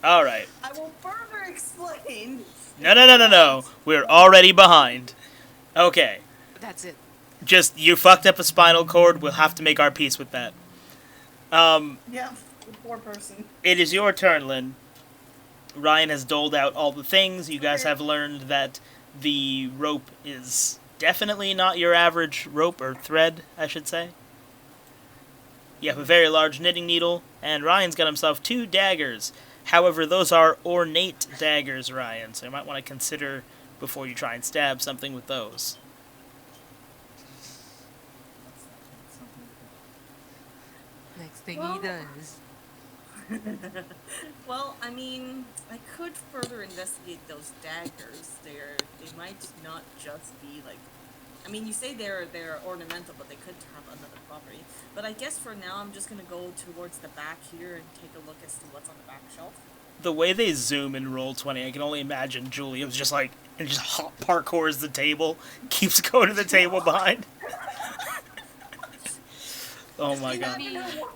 Alright. I will further explain. No. We're already behind. Okay. That's it. Just, you fucked up a spinal cord. We'll have to make our peace with that. Yeah, the poor person. It is your turn, Lynn. Ryan has doled out all the things. You guys have learned that the rope is definitely not your average rope, or thread, I should say. You have a very large knitting needle, and Ryan's got himself 2 daggers. However, those are ornate daggers, Ryan, so you might want to consider before you try and stab something with those. Something thing he does. Well, I mean, I could further investigate those daggers. They might not just be like. I mean, you say they're ornamental, but they could have another property. But I guess for now, I'm just gonna go towards the back here and take a look as to what's on the back shelf. The way they zoom in Roll20, I can only imagine Julia was just like, and just hop parkours the table, keeps going to the table behind. Oh my You god. never know what-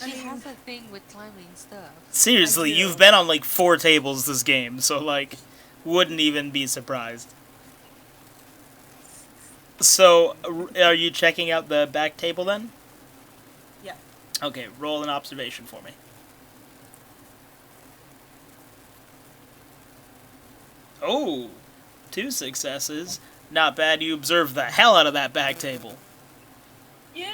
I She mean- has a thing with climbing stuff. Seriously, I do. you've been on like 4 tables this game, so like, wouldn't even be surprised. So, are you checking out the back table then? Yeah. Okay, roll an observation for me. Oh, 2 successes. Not bad, you observed the hell out of that back table. Yeah.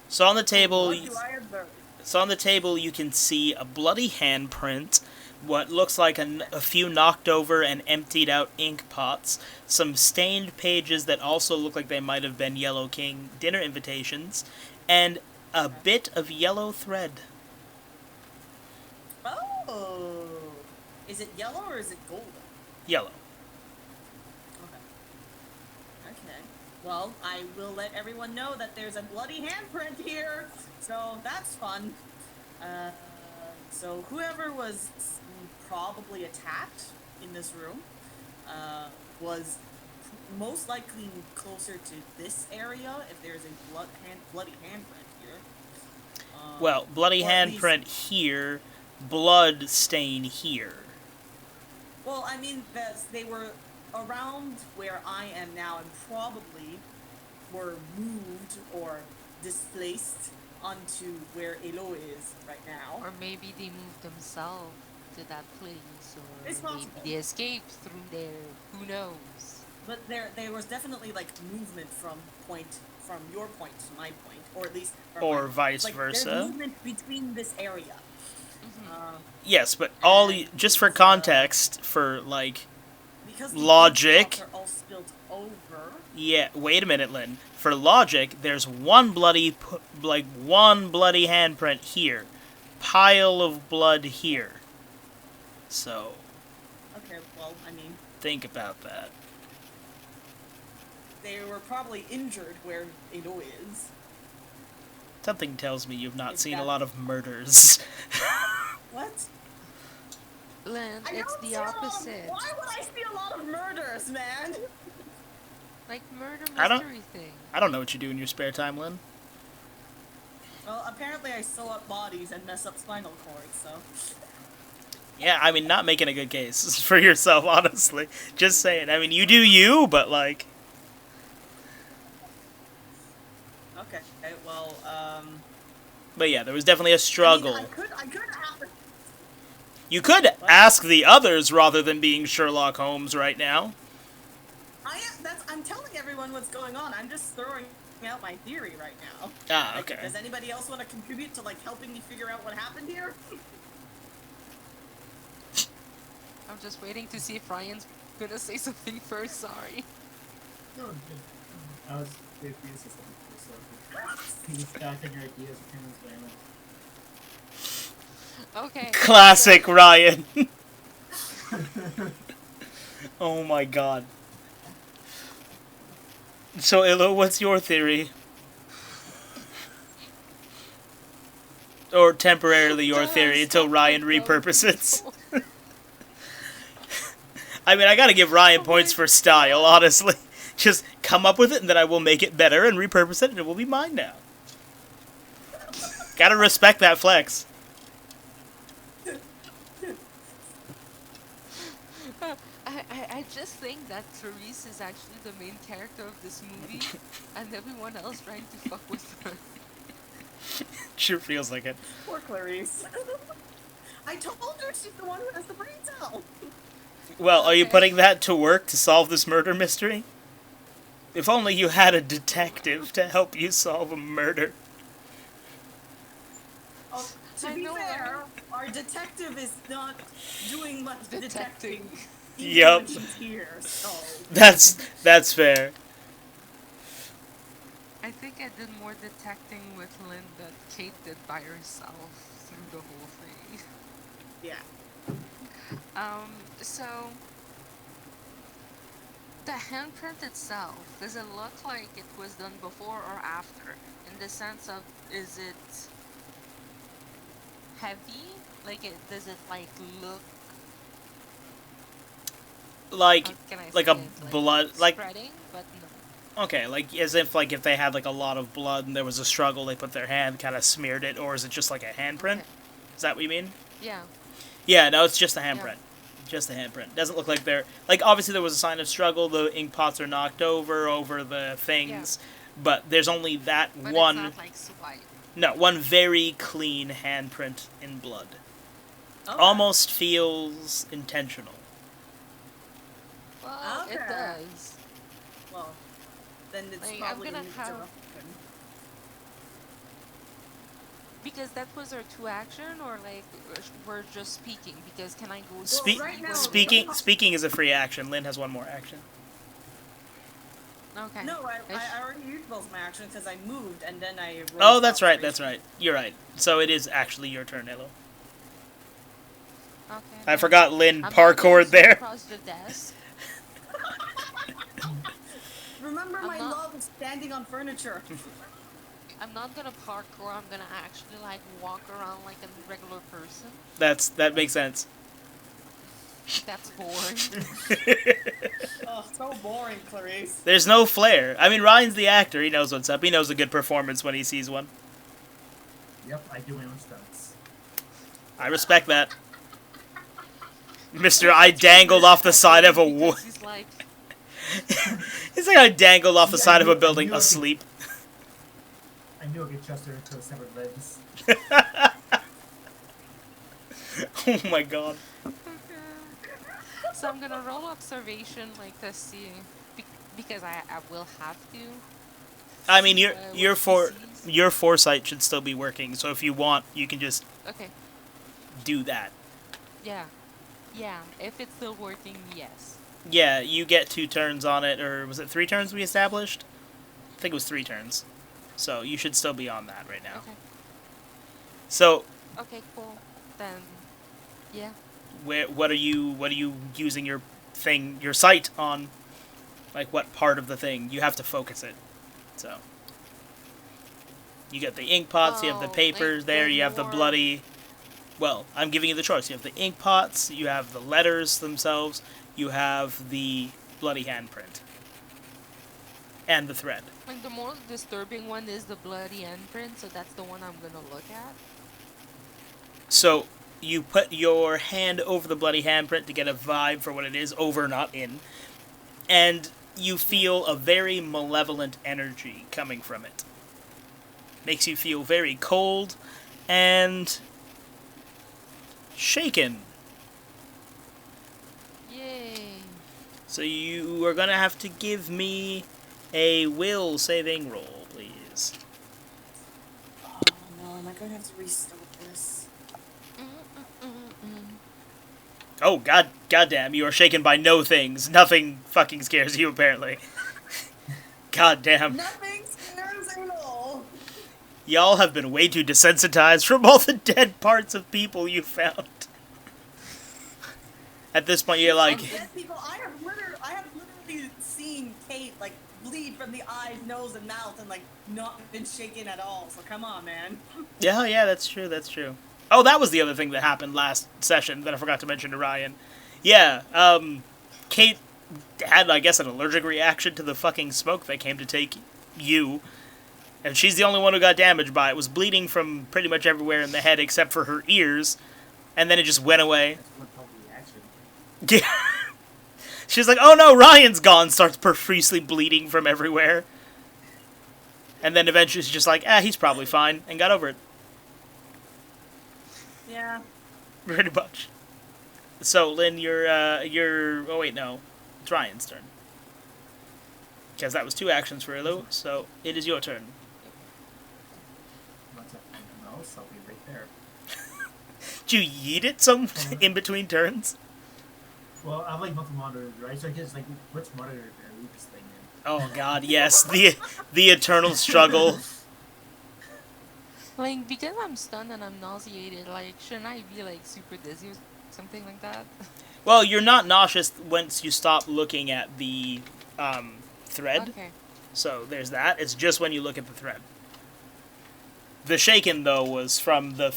So on the table, What do I observe? so on the table you can see a bloody handprint, what looks like a few knocked over and emptied out ink pots, some stained pages that also look like they might have been Yellow King dinner invitations, and a bit of yellow thread. Oh. Is it yellow or is it golden? Yellow. Okay. Well, I will let everyone know that there's a bloody handprint here, so that's fun. So whoever was probably attacked in this room was most likely closer to this area if there's a bloody handprint here. Well, bloody or at least- handprint here, blood stain here. Well, I mean, they were around where I am now and probably were moved or displaced onto where Elo is right now. Or maybe they moved themselves to that place, or It's maybe possible. they escaped through there. Who knows? But there was definitely like movement from your point to my point, or at least Or my- vice like, versa. There's movement between this area. Yes, but just for context, for like, Because the Logic. ink pots are all spilled over. yeah, wait a minute, Lynn. For logic, there's one bloody handprint here, pile of blood here. So, Okay, well, I mean, think about that. they were probably injured where Elo is. Something tells me you've not Is seen a that- lot of murders. What? Len, I it's don't the see a lot of- opposite. Why would I see a lot of murders, man? Like murder I don't- mystery thing. I don't know what you do in your spare time, Lynn. Well, apparently I sew up bodies and mess up spinal cords, so. Yeah, I mean, not making a good case for yourself, honestly. Just saying. I mean, you do you, but like, Okay, well, but yeah, there was definitely a struggle. I could have. You could ask the others rather than being Sherlock Holmes right now. I'm telling everyone what's going on. I'm just throwing out my theory right now. Ah, Like, okay. does anybody else want to contribute to like helping me figure out what happened here? I'm just waiting to see if Ryan's gonna say something first. Sorry. No, good. I was very curious to something so can you stack on your ideas opinions very much. Okay. Classic Ryan. Oh my god. So, Illo, what's your theory? Or temporarily your theory until Ryan repurposes it. I mean, I gotta give Ryan points for style, honestly. Just come up with it and then I will make it better and repurpose it and it will be mine now. Gotta respect that flex. I just think that Therese is actually the main character of this movie, and everyone else trying to fuck with her. Sure feels like it. Poor Clarice. I told her she's the one who has the brain cell. Well, are you Okay. putting that to work to solve this murder mystery? If only you had a detective to help you solve a murder. Oh, to I be know, fair, our detective is not doing much Detecting. detecting. even Yup. when she's here, so. That's fair. I think I did more detecting with Lynn that Kate did by herself through the whole thing. Yeah. So the handprint itself, does it look like it was done before or after? In the sense of, is it heavy? Like, does it like look? Like, How can I like say a it? Like blood, like, spreading, but no. okay, like, as if, like, if they had, like, a lot of blood and there was a struggle, they put their hand, kind of smeared it, or is it just, like, a handprint? Okay. Is that what you mean? Yeah. Yeah, no, it's just a Yeah. handprint. Just a handprint. Doesn't look like they're... Like, obviously there was a sign of struggle, the ink pots are knocked over the things, but there's only that But one... it's not like swipe. No, one very clean handprint in blood. Okay. Almost feels intentional. Well, it Okay. does. Well, then it's Like, I'm probably gonna a have- interruption. Because that was our two action, or like we're just speaking. Because can I go? Spe- right now- speaking is a free action. Lynn has one more action. Okay. No, I Ish. already used both my actions because I moved and then I. rolled Oh, that's right, observation. that's right. You're right. So it is actually your turn, Elo. Okay. I then forgot Lynn I'm not gonna parkoured zoom there. Across the desk. Remember, I'm my not- love is standing on furniture. I'm not gonna parkour. I'm gonna actually like walk around like a regular person. That makes sense. That's boring. Oh, so boring, Clarice. There's no flair. I mean, Ryan's the actor. He knows what's up. He knows a good performance when he sees one. Yep, I do my own stunts. I respect that. Mister, I dangled off the side of a wood. Because he's like, He's like I dangled off the Yeah, side of I a knew- building I knew I could- asleep. I knew I could trust her until severed limbs. Oh my god. so I'm gonna roll observation like to see, because I will have to. I mean, see, what he sees. your foresight should still be working. So if you want, you can just Okay. do that. Yeah. Yeah. If it's still working, yes. Yeah, you get 2 turns on it, or was it 3 turns we established? I think it was 3 turns. So you should still be on that right now. Okay. So Okay. Cool. Then. Yeah. what are you using your sight on? Like what part of the thing? You have to focus it. So you got the ink pots, you have the Oh, papers like there, the you have the more- bloody. Well, I'm giving you the choice. You have the ink pots, you have the letters themselves, you have the bloody handprint, and the thread. Like the most disturbing one is the bloody handprint, so that's the one I'm gonna look at. So you put your hand over the bloody handprint to get a vibe for what it is, over, not in, and you feel a very malevolent energy coming from it. Makes you feel very cold and shaken. Yay. So you are gonna have to give me a will saving roll, please. Oh no, am I going to have to restart this? Oh goddamn! You are shaken by no things. Nothing fucking scares you apparently. Goddamn! Nothing scares at all. Y'all have been way too desensitized from all the dead parts of people you found. At this point, you're like, Dead people. I have literally seen Kate like bleed from the eyes, nose, and mouth, and like not been shaken at all. So come on, man. yeah, that's true, that's true. Oh, that was the other thing that happened last session that I forgot to mention to Ryan. Yeah, Kate had, I guess, an allergic reaction to the fucking smoke that came to take you. And she's the only one who got damaged by it. Was bleeding from pretty much everywhere in the head except for her ears. And then it just went away. That's one total reaction. Yeah. She's like, oh no, Ryan's gone. Starts profusely bleeding from everywhere. And then eventually she's just like, he's probably fine. And got over it. Yeah. Pretty much. So, Lynn, you're, oh wait, no. It's Ryan's turn. Because that was 2 actions for Ilu, so it is your turn. Once I find the mouse, I'll be right there. Did you yeet it some in between turns? Well, I have like multiple monitors, right? So I guess like which monitor did I leave this thing Oh God, yes, the eternal struggle. Like, because I'm stunned and I'm nauseated, like, shouldn't I be, like, super dizzy or something like that? Well, you're not nauseous once you stop looking at the thread. Okay. So there's that. It's just when you look at the thread. The shaken though was from the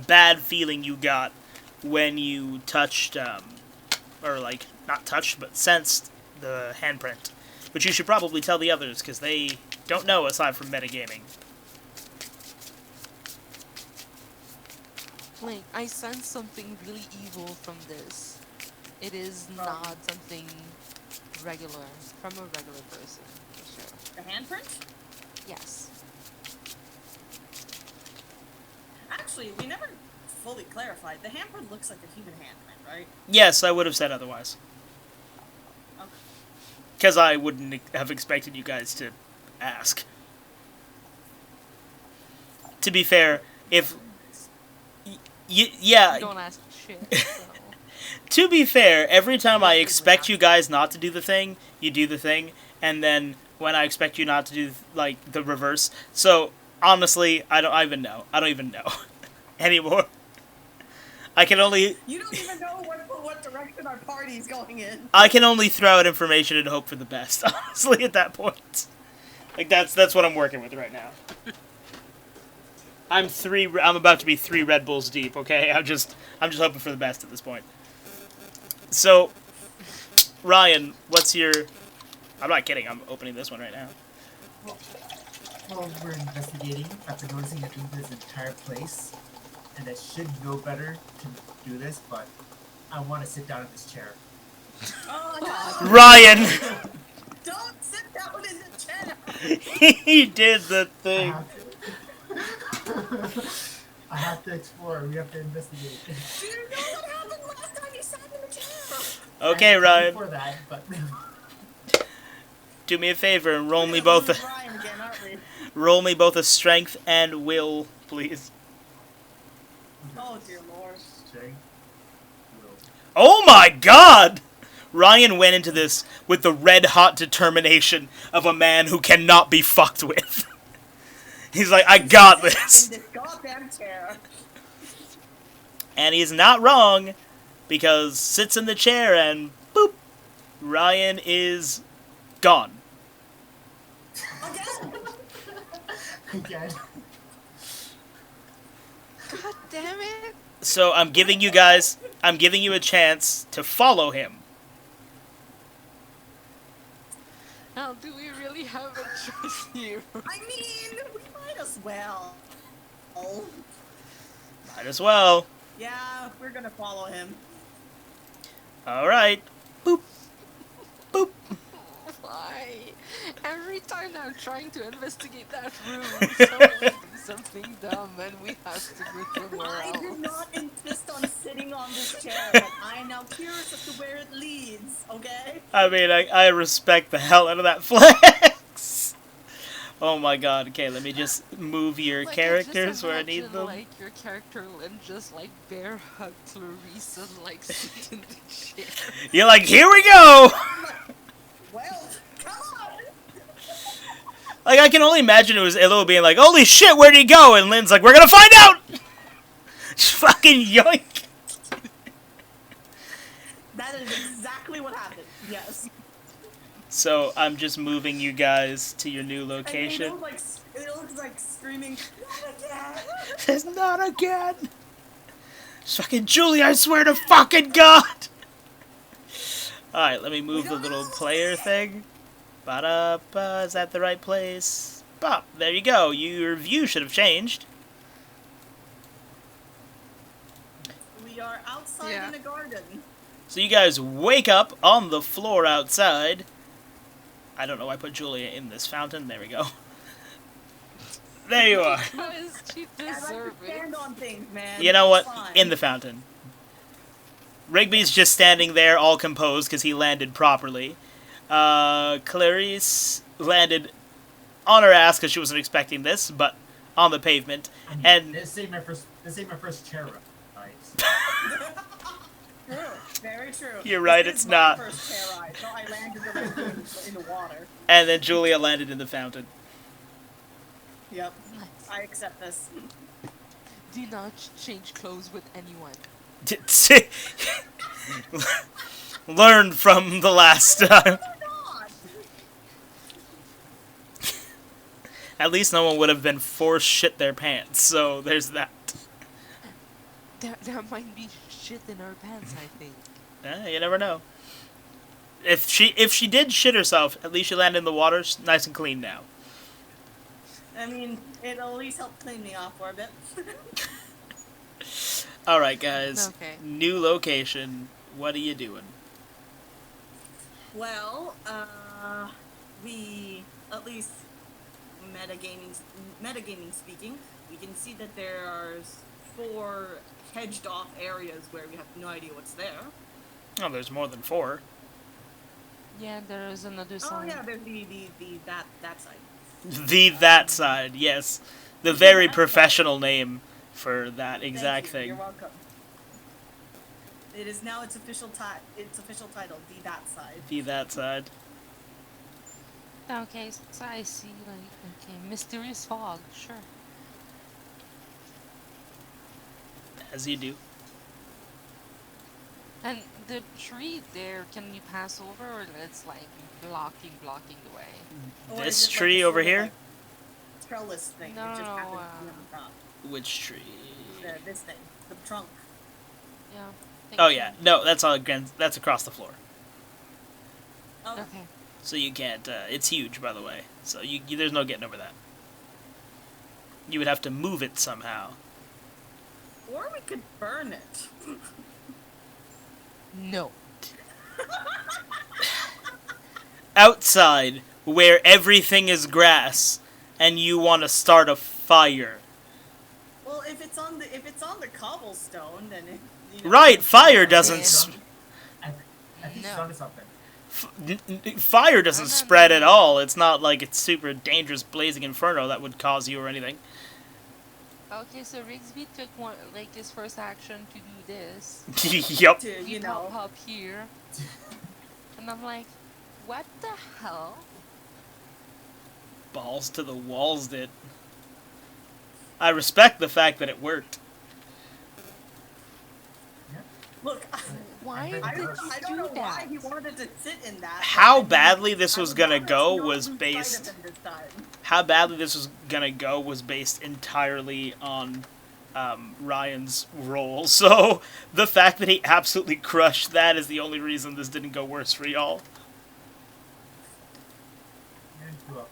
bad feeling you got when you touched or like not touched but sensed the handprint, which you should probably tell the others because they don't know aside from metagaming. Like, I sense something really evil from this. It is not something regular, from a regular person, for sure. The handprint? Yes. Actually, we never fully clarified. The handprint looks like a human handprint, right? Yes, I would have said otherwise. Okay. Because I wouldn't have expected you guys to ask. To be fair, if... yeah... You don't ask shit, so... To be fair, every time I expect you guys not to do the thing, you do the thing, and then when I expect you not to do, like, the reverse. So, honestly, I don't even know. I don't even know anymore. I can only... You don't even know what direction our party's going in. I can only throw out information and hope for the best, honestly, at that point. Like, that's what I'm working with right now. I'm about to be 3 Red Bulls deep, okay? I'm just hoping for the best at this point. So, Ryan, what's your... I'm not kidding, I'm opening this one right now. Well, we're investigating after noticing that this entire place, and I should know better to do this, but I want to sit down in this chair. Oh, no! Ryan! Don't sit down in the chair! He did the thing. I have to explore. We have to investigate. Do you know what happened last time you sat in the chair? Okay, Ryan. For that, but Do me a favor and roll me both Ryan again, aren't we? roll me both a strength and will, please. Oh dear lord. Strength, will. Oh my God! Ryan went into this with the red-hot determination of a man who cannot be fucked with. He's like, I got this. In this goddamn chair. And he's not wrong, because sits in the chair and boop, Ryan is gone. Again. God damn it! So I'm giving you a chance to follow him. Now, do we really have a choice here? I mean, we might as well. Oh. Might as well. Yeah, we're gonna follow him. Alright. Boop. Boop. Why? Every time I'm trying to investigate that room, someone does something dumb and we have to go somewhere I else. did not insist on sitting on this chair, but I am now curious as to where it leads, okay? I mean, I respect the hell out of that flex. Oh my God. Okay, let me just move your Like, characters I where I just need imagine, them. like, your character Lynn just, like, bear hug Clarice and, like, sit in the chair. You're like, here we go! Well, come on! Like, I can only imagine it was Illo being like, holy shit, where'd he go? And Lynn's like, we're gonna find out! Just fucking yoink. That is exactly what happened, yes. So, I'm just moving you guys to your new And location. it looks like screaming, not again! It's not again! Just fucking Julie, I swear to fucking God! Alright, let me move the little player thing. Ba-da-ba, is that the right place? Bop, there you go. Your view should have changed. We are outside Yeah. in a garden. So you guys wake up on the floor outside. I don't know why I put Julia in this fountain. There we go. There you are. Because she I like to deserves it. stand on things, man. You know what? It's fine. In the fountain. Rigby's just standing there all composed because he landed properly. Clarice landed on her ass because she wasn't expecting this, but on the pavement. I mean, And this ain't my first chair ride. Right? True. Very true. You're right, This it's is not. my first chair ride, so I landed directly in the water. And then Julia landed in the fountain. Yep. Nice. I accept this. Do not change clothes with anyone. Learn from the last time. God. At least no one would have been forced shit their pants, so there's that. There might be shit in our pants, I think. You never know. If she did shit herself, at least she landed in the water nice and clean now. I mean, it'll at least help clean me off for a bit. Alright, guys. Okay. New location. What are you doing? Well, we, at least metagaming speaking, we can see that there are 4 hedged off areas where we have no idea what's there. Oh, there's more than 4. Yeah, there is another Oh sign. yeah, there's that side. That side, yes. The very That professional name for that exact Thank you. You're thing. welcome. It is now its official title, that side. That side. Okay, so I see, like, okay, mysterious fog, sure. As you do. And the tree there, can you pass over, or it's like blocking the way? Or This is it like tree a over sort of, here? like, trellis thing. No, it just no, happens to be on the top. Which tree? This thing, the trunk. Yeah. Oh yeah, no, that's all. That's across the floor. Oh, Okay. So you can't. It's huge, by the way. So there's no getting over that. You would have to move it somehow. or we could burn it. No. Outside, where everything is grass, and you want to start a fire. Well, if it's on the cobblestone, then it, you know, Right, fire Okay. doesn't. I think No. she's onto something. Fire doesn't No. spread at all. It's not like it's super dangerous blazing inferno that would cause you or anything. Okay, so Rigsby took his first action to do this. Yup. to We you pop know. up here, and I'm like, what the hell? Balls to the walls, did. I respect the fact that it worked. Look, Why I I did don't, you I don't do know that? why he wanted to sit in that. but How I mean, badly this I was would gonna not go not was lose sight of based. him this time. How badly this was gonna go was based entirely on Ryan's role. So the fact that he absolutely crushed that is the only reason this didn't go worse for y'all. And go up.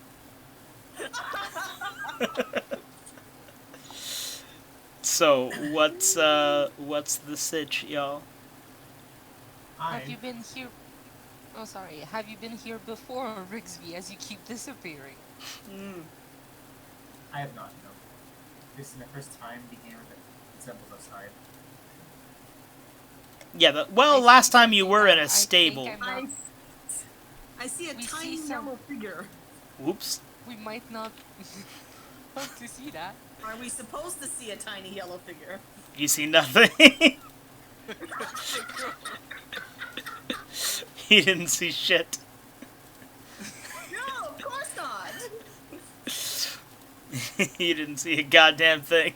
So what's the sitch, y'all? Have you I been here? Oh, sorry. Have you been here before, Rigsby? As you keep disappearing. Mm. I have not, no. This is my first time being here with resembles outside. Yeah. I Last see time you something were in that a I think stable. I'm not- I see a We tiny see some- yellow figure. Whoops. We might not want to see that. Are we supposed to see a tiny yellow figure? You see nothing. He didn't see shit. No, of course not. He didn't see a goddamn thing.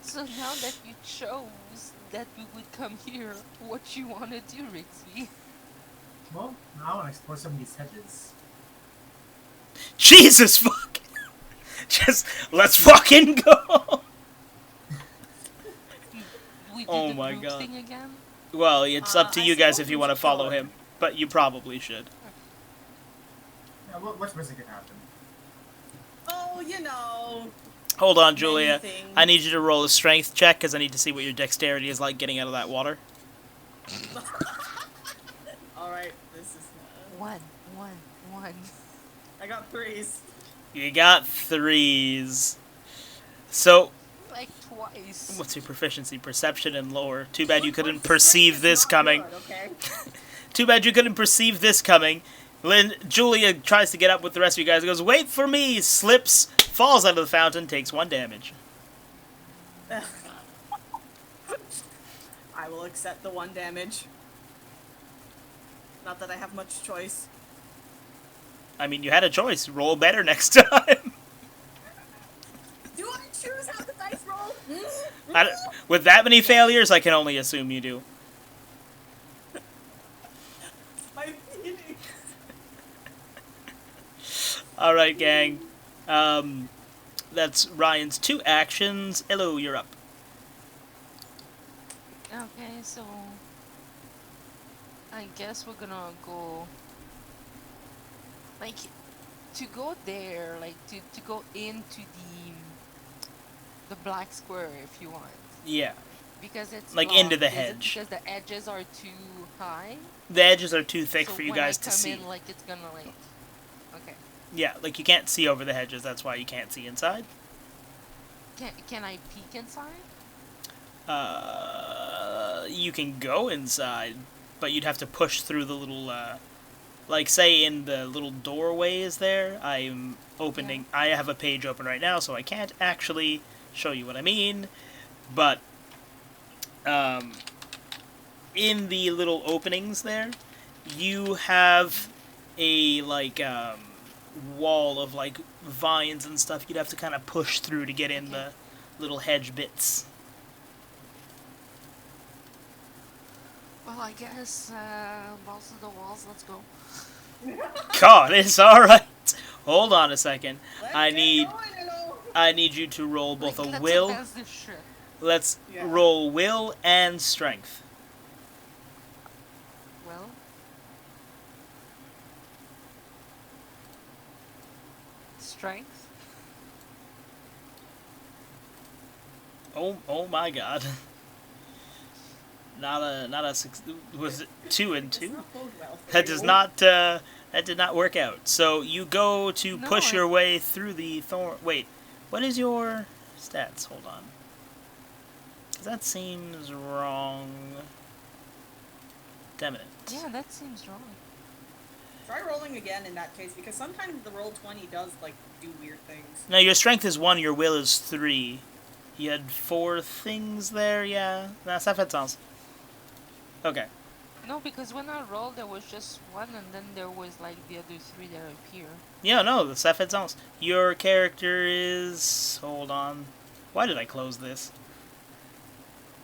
So now that you chose that we would come here, what you want to do, Rigsby? Well, I want to explore some of these hedges. Jesus fuck. Just let's fucking go. We do Oh the my group God. thing again? Well, it's up to I you guys suppose if you we want to should follow go. him, but you probably should. Yeah, what's worse that could happen? Oh, you know. Hold on, many Julia. things. I need you to roll a strength check because I need to see what your dexterity is like getting out of that water. All right, this is. One. I got 3s. You got 3s. So, Like twice. what's your proficiency? Perception and lore. Too bad you Look, couldn't strength perceive is this not coming. good, okay? Too bad you couldn't perceive this coming. Julia tries to get up with the rest of you guys. Goes, wait for me. Slips, falls out of the fountain, takes 1 damage. I will accept the 1 damage. Not that I have much choice. I mean, you had a choice. Roll better next time. Do I choose how the dice roll? With that many failures, I can only assume you do. My feelings. Alright, gang. That's Ryan's 2 actions. Hello, you're up. Okay, so I guess we're gonna go like to go there, like to go into the black square if you want. Yeah. Because it's Like, blocked. into the Is it hedge. because the edges are too high? The edges are too thick So for you when guys I to come see. in, like it's gonna like okay. Yeah, like you can't see over the hedges, that's why you can't see inside. Can I peek inside? You can go inside, but you'd have to push through the little, like, say in the little doorways there. I'm opening, I have a page open right now, so I can't actually show you what I mean, but, in the little openings there, you have a, like, wall of, like, vines and stuff you'd have to kind of push through to get in the little hedge bits. Well, I guess balls to the walls. Let's go. God, it's alright. Hold on a second. Let's I get need going, hello. I need you to roll both Like, a let's will. advance this shit. Let's Yeah. roll will and strength. Well, strength. Oh my God. Not a six. Was it 2 and 2? Does not bode well for That you. does not. That did not work out. So you go to No, push I- your way through the thorn. Wait, what is your stats? Hold on. 'Cause that seems wrong. Damn it. Yeah, that seems wrong. Try rolling again in that case, because sometimes the roll 20 does, like, do weird things. No, your strength is 1, your will is 3. You had 4 things there, yeah. That's ça fait sens. Okay. No, because when I rolled, there was just one, and then there was like the other 3 that appear. Yeah, no, the ça fait sens. Your character is... Hold on. Why did I close this?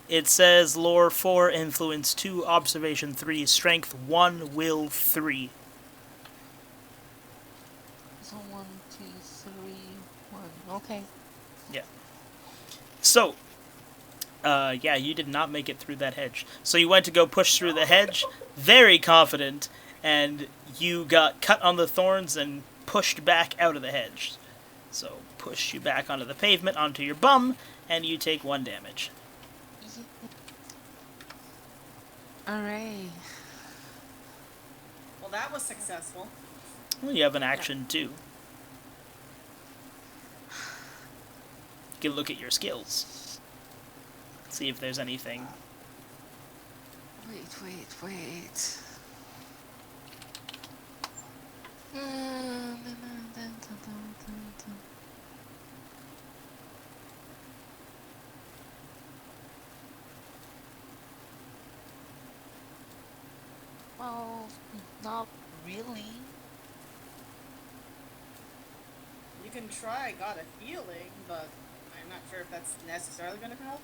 It says lore 4, influence 2, observation 3, strength 1, will 3. So 1, 2, 3, 1. Okay. So, yeah, you did not make it through that hedge. So you went to go push through the hedge, very confident, and you got cut on the thorns and pushed back out of the hedge. So, push you back onto the pavement, onto your bum, and you take 1 damage. Alright. Well, that was successful. Well, you have an action, too. You can look at your skills. See if there's anything. Wait. Well, not really. You can try got a feeling, but I'm not sure if that's necessarily going to help.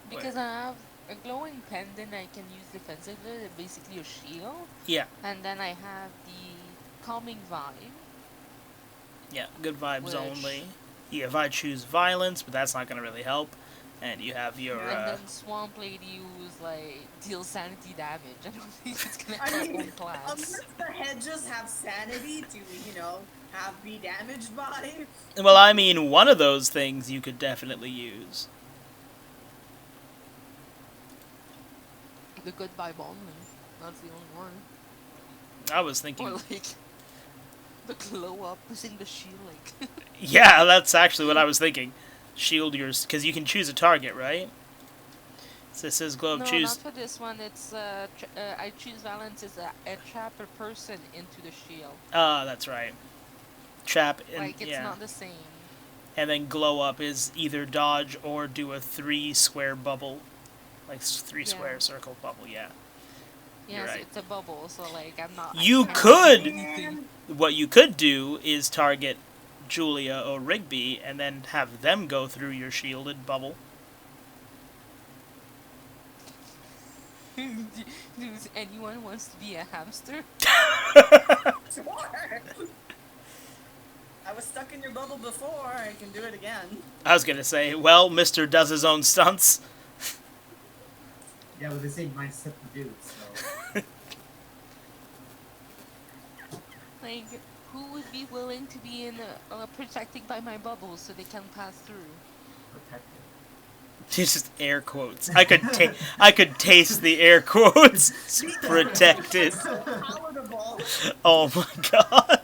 Because I have a glowing pendant I can use defensively, basically a shield. Yeah, And then I have the calming vibe. yeah, good vibes Which- only. Yeah, if I choose violence, but that's not going to really help. And you have your, And then Swamp Lady who's like deals sanity damage. I don't think it's gonna I help mean, one class. unless the hedges have sanity to, be damaged by. well, I mean, one of those things you could definitely use. The good vibe only. That's the only one. I was thinking, Or like the glow up using the shield like yeah, that's actually what I was thinking. Shield yours, because you can choose a target, right? So it says globe, No, choose. not for this one. It's I choose Valence as a trap a person into the shield. Ah, that's right. Trap, and Like it's yeah. not the same. and then glow up is either dodge or do a 3-square bubble. Like 3-square Yeah. circle bubble, yeah. You're Yes, right. it's a bubble, so like I'm not. You I can't do could- anything. What you could do is target Julia or Rigby and then have them go through your shielded bubble. Does anyone wants to be a hamster? Sure. I was stuck in your bubble before. I can do it again. I was gonna say, well, Mr. does his own stunts. Yeah, with the same mindset to do, so. Like, who would be willing to be in protected by my bubbles so they can pass through? Protected. It's just air quotes. I could taste the air quotes. Protected. So palatable. Oh my god.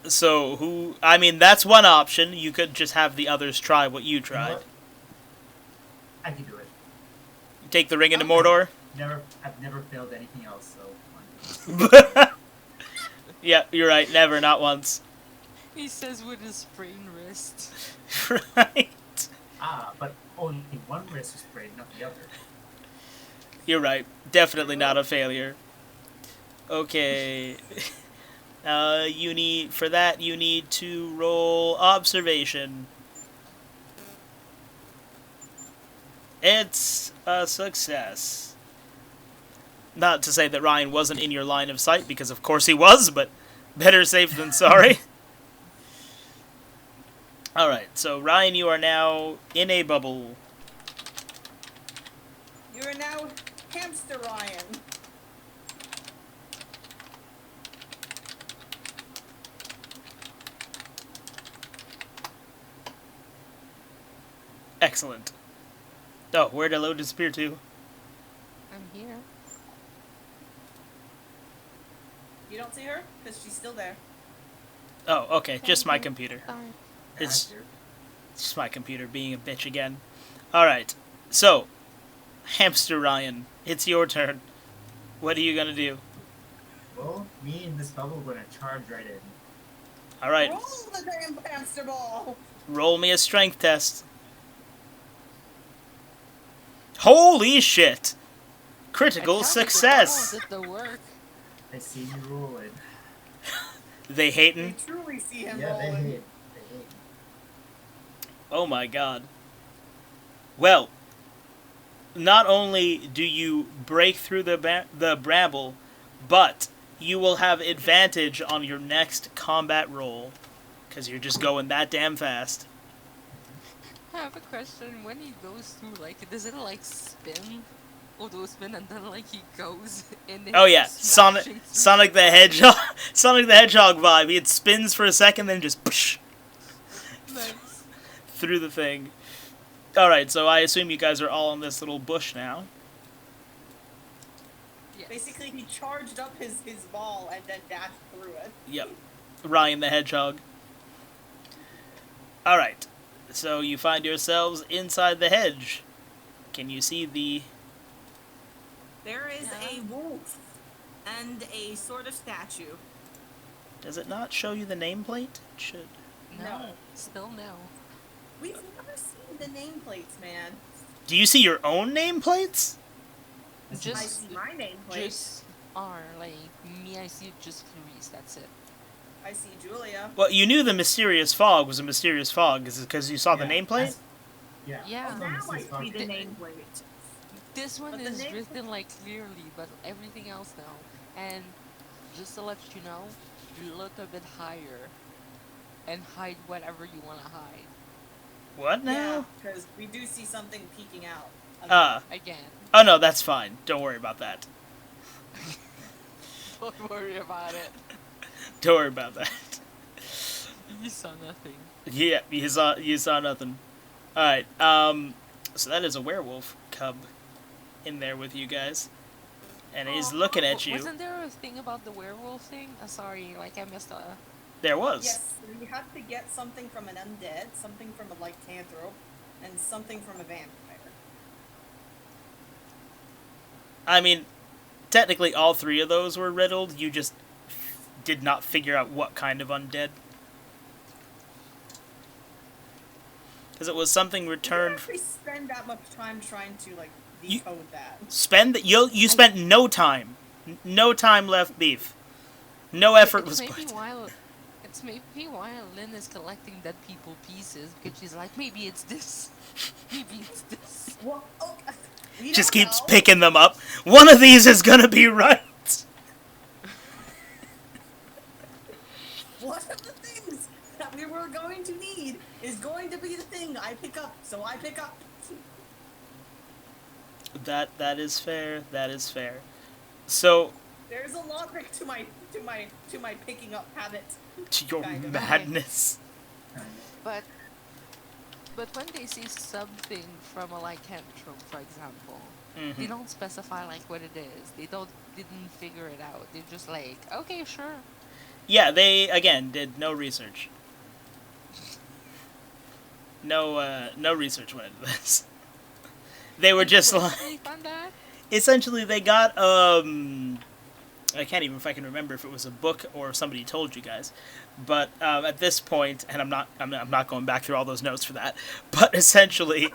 So I mean, that's one option. You could just have the others try what you You know tried. what? I can do it. You take the ring into Okay. Mordor. I've never failed anything else, so. Why not? Yeah, you're right. Never, not once. He says with his sprained wrist. Right. But only one wrist was sprayed, not the other. You're right. Definitely not a failure. Okay. You need to roll observation. It's a success. Not to say that Ryan wasn't in your line of sight, because of course he was, but better safe than sorry. Alright, so Ryan, you are now in a bubble. You are now Hamster Ryan. Excellent. Oh, where'd Hello disappear to? I'm here. You don't see her? Because she's still there. Oh, okay, just my Thank you. computer. Sorry. It's Faster. just my computer being a bitch again. Alright, so, Hamster Ryan, it's your turn. What are you gonna do? Well, me and this bubble are gonna charge right in. Alright, Roll the damn hamster ball! roll me a strength test. Holy shit! Critical I success! did the work. I see you rolling. They You hating? truly see him Yeah, they rolling. hit. They hit. Oh my god. Well, not only do you break through the bramble, but you will have advantage on your next combat roll. Because you're just going that damn fast. I have a question. When he goes through, like, does it like spin? Or do it spin and then like he goes in? Oh yeah, smashing through? Sonic the Hedgehog, Sonic the Hedgehog vibe. It spins for a second, then just psh, Nice. through the thing. All right, so I assume you guys are all in this little bush now. Yes. Basically, he charged up his ball and then dashed through it. Yep, Ryan the Hedgehog. All right, so you find yourselves inside the hedge. Can you see the? There is Yeah. a wolf and a sort of statue. Does it not show you the nameplate? It should. No. No. Still no. We've never seen the nameplates, man. Do you see your own nameplates? I Just, see my nameplate. just are like me. I see just Clarice. That's it. I see Julia. Well, you knew the mysterious fog was a mysterious fog. Is it because you saw the Yeah, nameplate? that's- Yeah. Yeah. Oh, that's now what I this is see the about. nameplate. This one But the is name- written like clearly, but everything else no. And just to let you know, you look a bit higher and hide whatever you want to hide. What Yeah, now? because we do see something peeking out. Again, Oh no, that's fine. Don't worry about that. don't worry about it. Don't worry about that. You saw nothing. Yeah, you saw nothing. All right. So that is a werewolf cub in there with you guys, and he's looking at you. Wasn't there a thing about the werewolf thing? Sorry, like I missed a. There was. Yes, we have to get something from an undead, something from a lycanthrope, and something from a vampire. I mean, technically all three of those were riddled. You just did not figure out what kind of undead. Because it was something We returned. actually spend that much time trying to like You- decode that. You spent no time. No time left, Beef. No effort was maybe put. while it's maybe while Lynn is collecting dead people pieces because she's like, maybe it's this, maybe it's this. Well, we Just don't keeps know. picking them up. One of these is gonna be right. One of the things that we were going to need is going to be the thing I pick up, so I pick up. That is fair. That is fair. So, There's a logic to my picking up habit. to your Kind of. madness. But when they see something from a lycanthrope, for example, they Mhm. don't specify like what it is. Didn't figure it out. They're just like, okay, sure. Yeah, they again did no research. No research went into this. They were just Wait, like, really fun that? essentially they got I can't even if I can remember if it was a book or somebody told you guys, but at this point, and I'm not going back through all those notes for that, but essentially,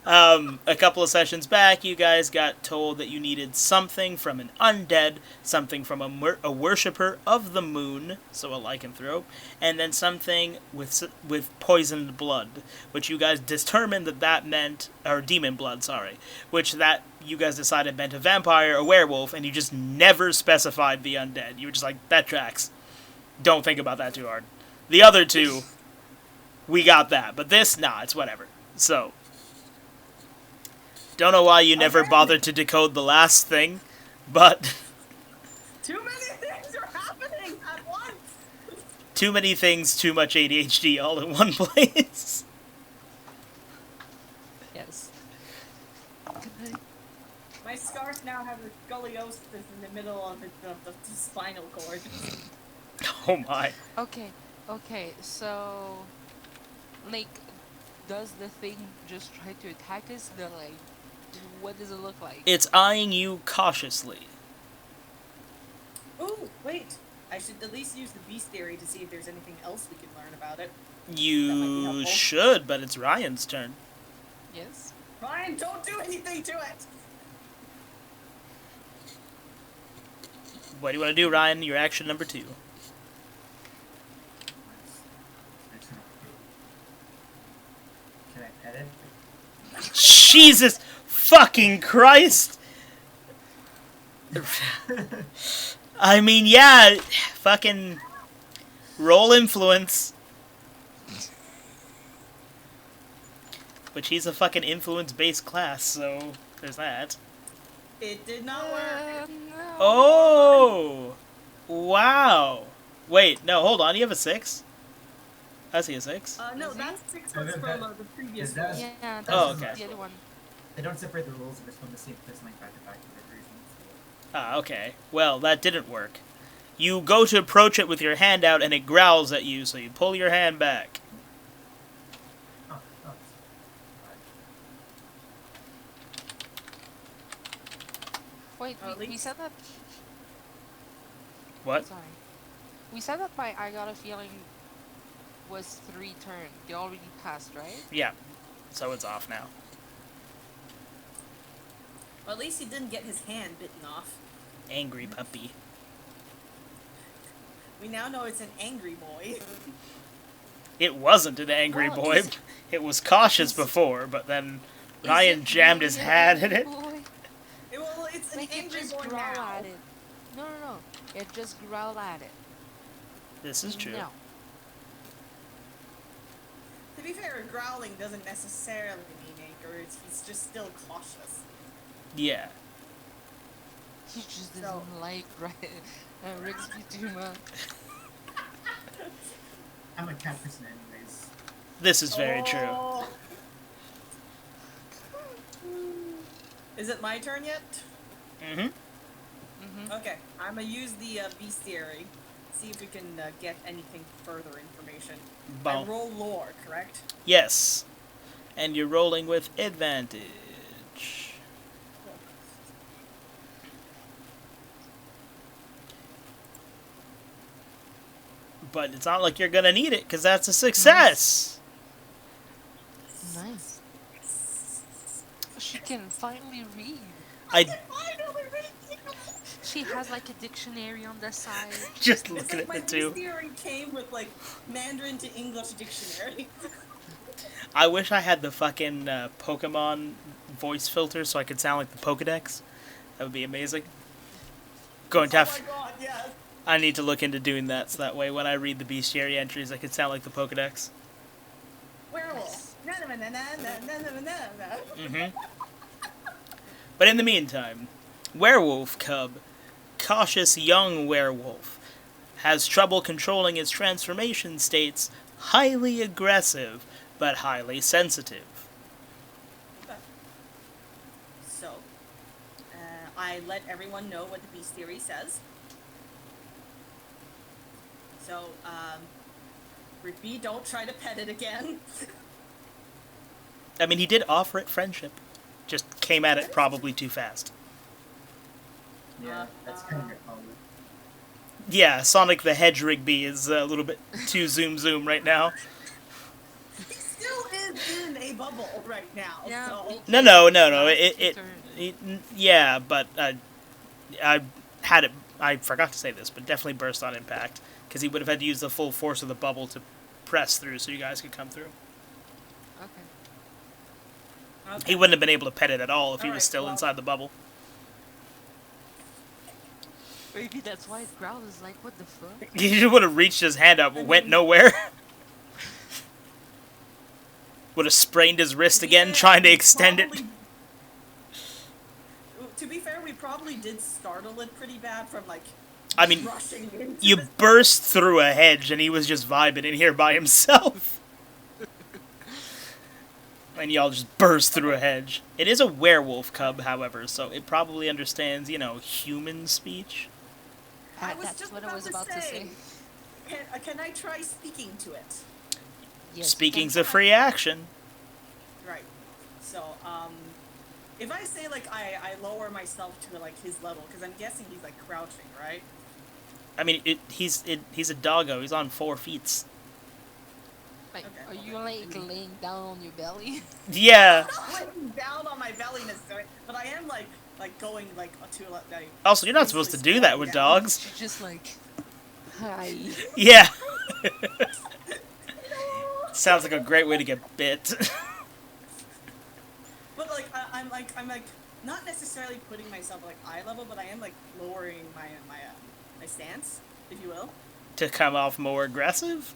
a couple of sessions back, you guys got told that you needed something from an undead, something from a worshipper of the moon, so a lycanthrope, and then something with poisoned blood, which you guys determined that meant, or demon blood, sorry, which that you guys decided meant a vampire, a werewolf, and you just never specified the undead. You were just like, that tracks. Don't think about that too hard. The other two, we got that, but this, nah, it's whatever. So, don't know why you never bothered to decode the last thing, but Too many things are happening at once. too many things, too much ADHD all in one place. Yes. My scarf now has a scoliosis in the middle of the spinal cord. Oh my. Okay, so like does the thing just try to attack us? They're like, what does it look like? It's eyeing you cautiously. Ooh, wait. I should at least use the beast theory to see if there's anything else we can learn about it. That might be You helpful. should, but it's Ryan's turn. Yes. Ryan, don't do anything to it! What do you want to do, Ryan? Your action number 2. Can I pet it? Jesus fucking Christ! I mean, yeah, fucking roll influence. Which he's a fucking influence-based class, so there's that. It did not work. No. Oh! Wow. Wait, no, hold on, you have a 6? I see a 6. No, Is he? that's 6 No, was no, from that- the previous is that- one. Yeah, that's Oh, okay. the other one. They don't separate the rules if it's from the same place like back to back for whatever reason. Ah, okay. Well, that didn't work. You go to approach it with your hand out and it growls at you, so you pull your hand back. Oh, oh. Wait, At we least- said that. What? Sorry. We said that my I got a feeling was 3 turns. They already passed, right? Yeah. So it's off now. Well, at least he didn't get his hand bitten off. Angry puppy. We now know it's an angry boy. It wasn't an angry Well, boy. is- It was cautious before, but then Is Ryan it jammed his really an hand in angry it. boy? Well, it's an Like it angry just boy growl now. at it. No. It just growled at it. This is true. No. To be fair, growling doesn't necessarily mean anger. He's just still cautious. Yeah. He just doesn't So- like Rigsby too much. I'm a cat person anyways. This is very true. Oh. Is it my turn yet? Mm-hmm. Mm-hmm. Okay, I'm gonna use the beast theory. See if we can get anything further information. I Bon. roll lore, correct? Yes. And you're rolling with advantage. But it's not like you're gonna need it, because that's a success. Nice. She can finally read. I Finally reading. She has like a dictionary on the side. just It's looking like at my the two. bestiary came with like Mandarin to English dictionary. I wish I had the fucking Pokemon voice filter so I could sound like the Pokedex. That would be amazing. Going to Oh have. my god, yes. I need to look into doing that so that way when I read the bestiary entries, I can sound like the Pokedex. Werewolf. Na na na na na na na na. Mm-hmm. But in the meantime, werewolf cub, cautious young werewolf, has trouble controlling its transformation states, highly aggressive, but highly sensitive. So, I let everyone know what the bestiary says. So, repeat, don't try to pet it again. I mean, he did offer it friendship. Just came at it probably too fast. Yeah, that's kind of your problem. Yeah, Sonic the Hedge Rigby is a little bit too zoom right now. He still is in a bubble right now. Yeah. So. No. Yeah, but I had it. I forgot to say this, but definitely burst on impact because he would have had to use the full force of the bubble to press through, so you guys could come through. Okay. He wouldn't have been able to pet it at all if he was Alright, still well- inside the bubble. Maybe that's why it growled. Is like, what the fuck? He just would have reached his hand up, went nowhere. Would have sprained his wrist again, Yeah, trying to we extend it. probably- To be fair, we probably did startle it pretty bad from like I mean, rushing into you this- burst through a hedge, and he was just vibing in here by himself. And y'all just burst through a hedge. It is a werewolf cub, however, so it probably understands, human speech. I was That's just what I was about to say. Can I try speaking to it? Yes, Speaking's you a free action. Right. So, if I say like I lower myself to like his level, because I'm guessing he's like crouching, right? I mean, he's a doggo. He's on 4 feet. Like, Okay, are you okay. like laying down on your belly? Yeah. I'm not laying down on my belly necessarily, but I am like going like to like. Also, you're not supposed to do that with dogs. She's just like, hi. Yeah. Sounds like a great way to get bit. But like I'm like not necessarily putting myself like eye level, but I am like lowering my stance, if you will. To come off more aggressive?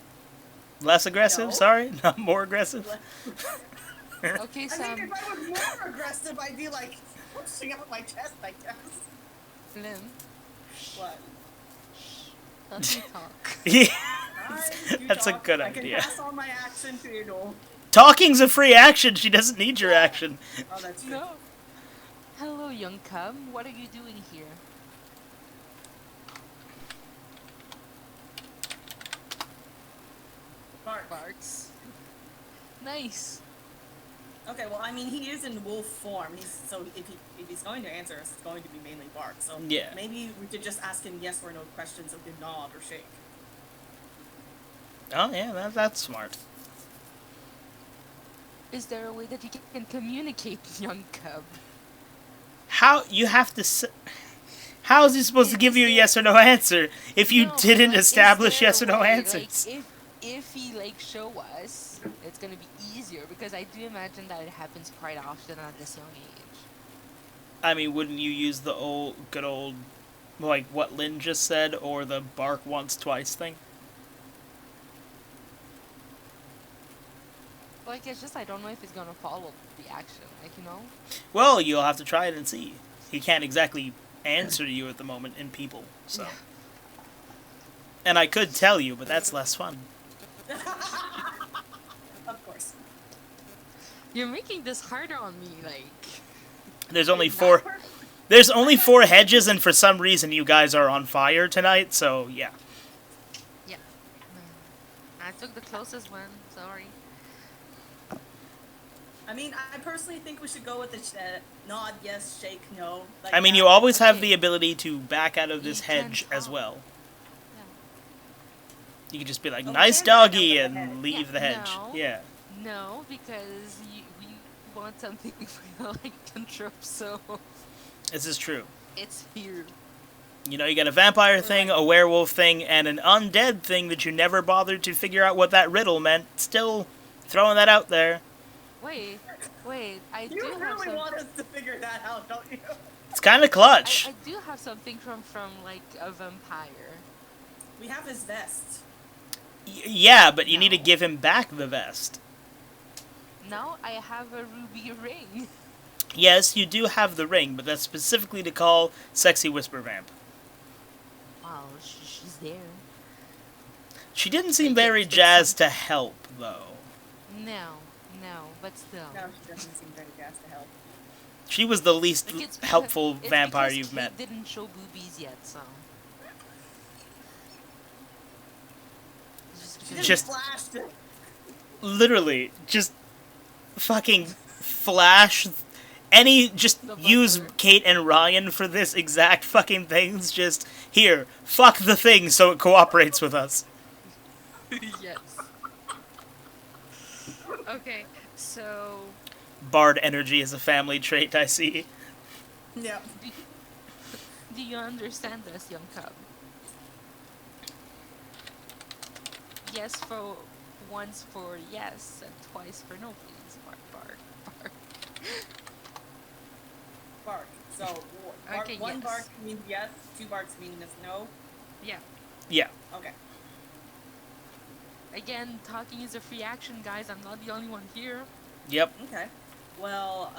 Less aggressive, No. sorry? Not more aggressive? Okay, I Sam. mean, if I was more aggressive, I'd be like pushing out my chest, I guess. Flynn, What? let me talk. Yeah. Alright, you That's a talk. good I idea. can pass on my action to you. Know. Talking's a free action. She doesn't need your action. Oh, that's true. No. Hello, young cub. What are you doing here? Bark. Barks. Nice. Okay, well, I mean, he is in wolf form. So if he's going to answer us, it's going to be mainly bark. So Yeah. maybe we could just ask him yes or no questions of the nod or shake. Oh, yeah, that's smart. Is there a way that you can communicate, young cub? How you have to how is he supposed to give you a yes or no answer if you No, didn't like, is establish there yes a or no way, answers? Like, if he like show us, it's gonna be easier because I do imagine that it happens quite often at this young age. I mean, wouldn't you use the good old, like what Lynn just said, or the bark once, twice thing? Like, it's just I don't know if he's gonna follow the action, Well, you'll have to try it and see. He can't exactly answer you at the moment in people, so. Yeah. And I could tell you, but that's less fun. Of course. You're making this harder on me, like. There's only Not four. perfect. There's only 4 hedges, and for some reason you guys are on fire tonight. So yeah. Yeah. I took the closest one. Sorry. I mean, I personally think we should go with the nod, yes, shake, no. Like I mean, that. you always have Okay. the ability to back out of this You can hedge as talk. well. Yeah. You could just be like, Oh, we "Nice can back out doggy," of the and hedge. leave Yeah, the hedge. no. Yeah. No, because we want something lycanthrope, so This is true. it's here. You know, you got a vampire thing, Right. a werewolf thing, and an undead thing that you never bothered to figure out what that riddle meant. Still throwing that out there. Wait, I You do have really some. want us to figure that out, don't you? It's kind of clutch. I do have something from like a vampire. We have his vest. Yeah, but you need to No. give him back the vest. Now I have a ruby ring. Yes, you do have the ring, but that's specifically to call Sexy Whisper Vamp. Wow, she's there. She didn't seem It's- very it's jazzed to help, though. No, but still. No, she doesn't seem very jazzed to help. She was the least Like, it's because- helpful it's vampire because you've Kate met. didn't show boobies yet, so. She didn't Just- flash to... Literally, just fucking flash just The use butler. Kate and Ryan for this exact fucking things. Just here, fuck the thing so it cooperates with us. Yes. Okay, so Bard energy is a family trait, I see. Yeah. do you understand this, young cub? Yes for once for yes and twice for no, please. Bark. Bark. So, bark, Okay, one yes. bark means yes, two barks means no. Yeah. Yeah. Okay. Again, talking is a free action, guys. I'm not the only one here. Yep. Okay. Well,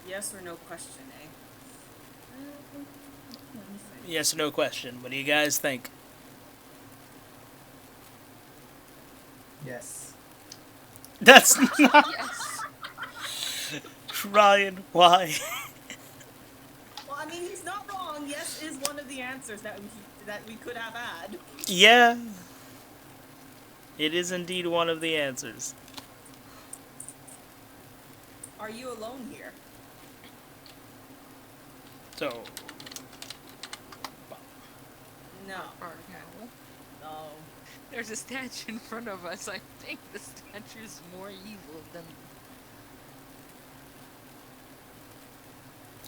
yes or no question, eh? Let me think. Yes or no question. What do you guys think? Yes. That's not Yes. Ryan. Why? Well, I mean, he's not wrong. Yes is one of the answers that we could have had. Yeah. It is indeed one of the answers. Are you alone here? So, No. Bark, no. No. There's a statue in front of us. I think the statue is more evil than.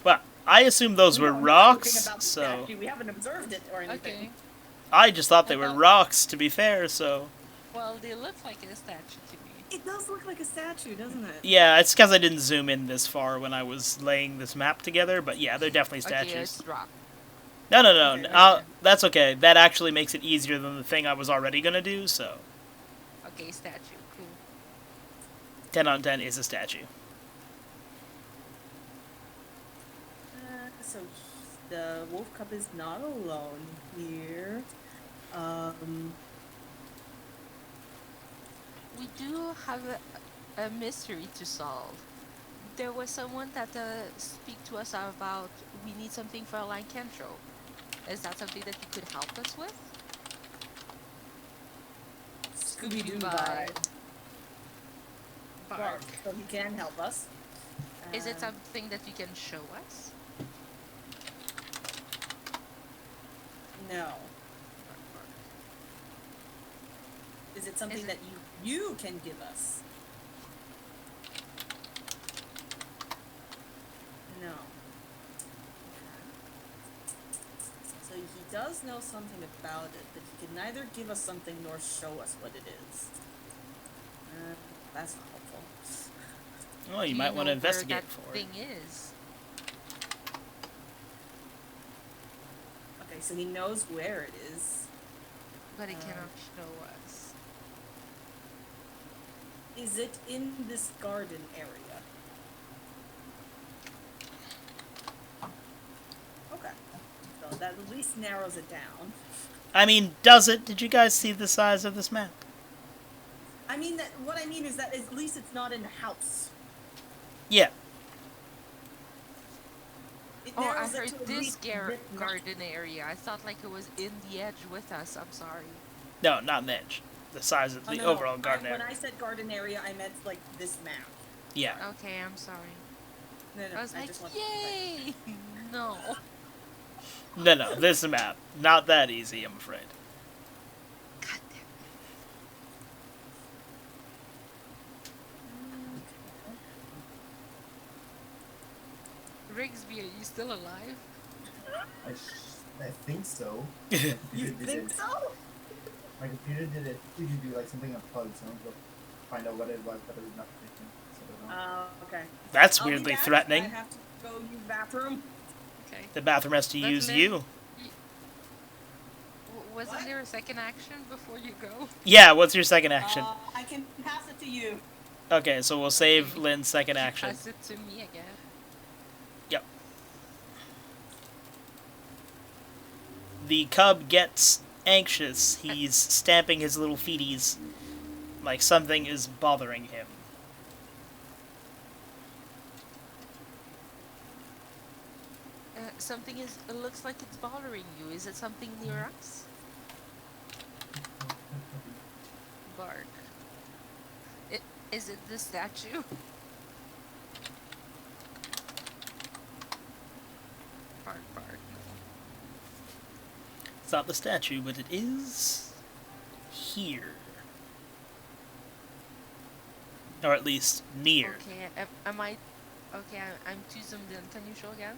well, I assume those were We don't know anything rocks, about the so statue. We haven't observed it or anything. Okay. I just thought they I were thought- rocks, to be fair, so... Well, they look like a statue to me. It does look like a statue, doesn't it? Yeah, it's because I didn't zoom in this far when I was laying this map together, but yeah, they're definitely Okay, statues. it's rock. No, Okay, that's okay. That actually makes it easier than the thing I was already gonna do, so... Okay, statue. Cool. 10 on 10 is a statue. So the wolf cub is not alone here. We do have a mystery to solve. There was someone that speak to us about we need something for a lycanthrope. Is that something that you could help us with? Scooby-Doo vibe. Bark. So he can help us. Is it Uh, something that you can show us? No. Is it something Is it- that you can give us? No. So he does know something about it, but he can neither give us something nor show us what it is. That's not helpful. Well, you Do might know want to where investigate that for it. thing is. Okay, so he knows where it is. But it cannot show us. Is it in this garden area? Okay. So that at least narrows it down. I mean, does it? Did you guys see the size of this map? I mean, what I mean is that at least it's not in the house. Yeah. It Oh, I narrows it heard to at this least this much. garden area. I thought like it was in the edge with us. I'm sorry. No, not an edge. The size of Oh, the no, overall no. garden When area. I said garden area, I meant like this map. Yeah. Okay, I'm sorry. No, I was like, just wanted to yay! No. No, this map. Not that easy, I'm afraid. God Grigsby, are you still alive? I think so. My You computer did think it. so? My computer did it. Did you do like something unplugged? So I'm gonna go find out what it was, but it was not connecting. So I don't know. Okay. That's I'll be weirdly back. I threatening. have to go use bathroom. Okay. The bathroom has to But use Lynn, you. Wasn't What? there a second action before you go? Yeah, what's your second action? I can pass it to you. Okay, so we'll save Okay. Lynn's second action. Pass it to me again. Yep. The cub gets anxious. He's stamping his little feeties like something is bothering him. Something is. It looks like it's bothering you. Is it something near us? Bark. Is it the statue? Bark, bark. No. It's not the statue, but it is here. Or at least near. Okay. Am I? Okay, I'm too zoomed in. Can you show again?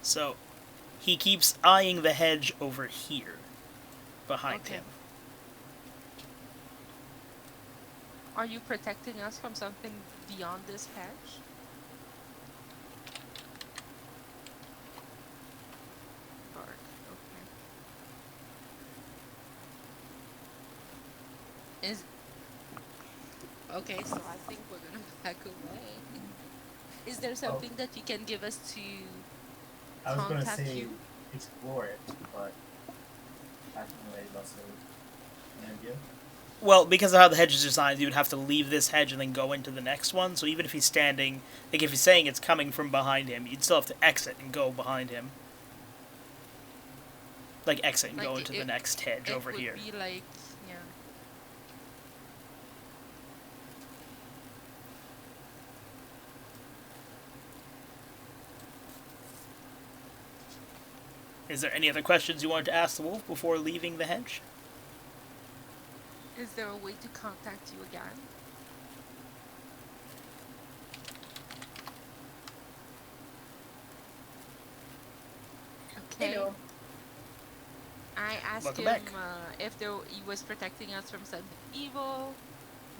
So, he keeps eyeing the hedge over here, behind Okay. him. Are you protecting us from something beyond this hedge? Bark. Okay. Okay, so I think we're gonna back away. Is there something that you can give us to I was gonna contact say you? explore it, but I don't know any also an idea. Well, because of how the hedge is designed, you would have to leave this hedge and then go into the next one. So even if he's standing, like if he's saying it's coming from behind him, you'd still have to exit and go behind him. Like exit and go Like, into the next hedge It over would here. be like, yeah. Is there any other questions you wanted to ask the wolf before leaving the hedge? Is there a way to contact you again? Okay. Hello. I asked Welcome him back. if he was protecting us from something evil,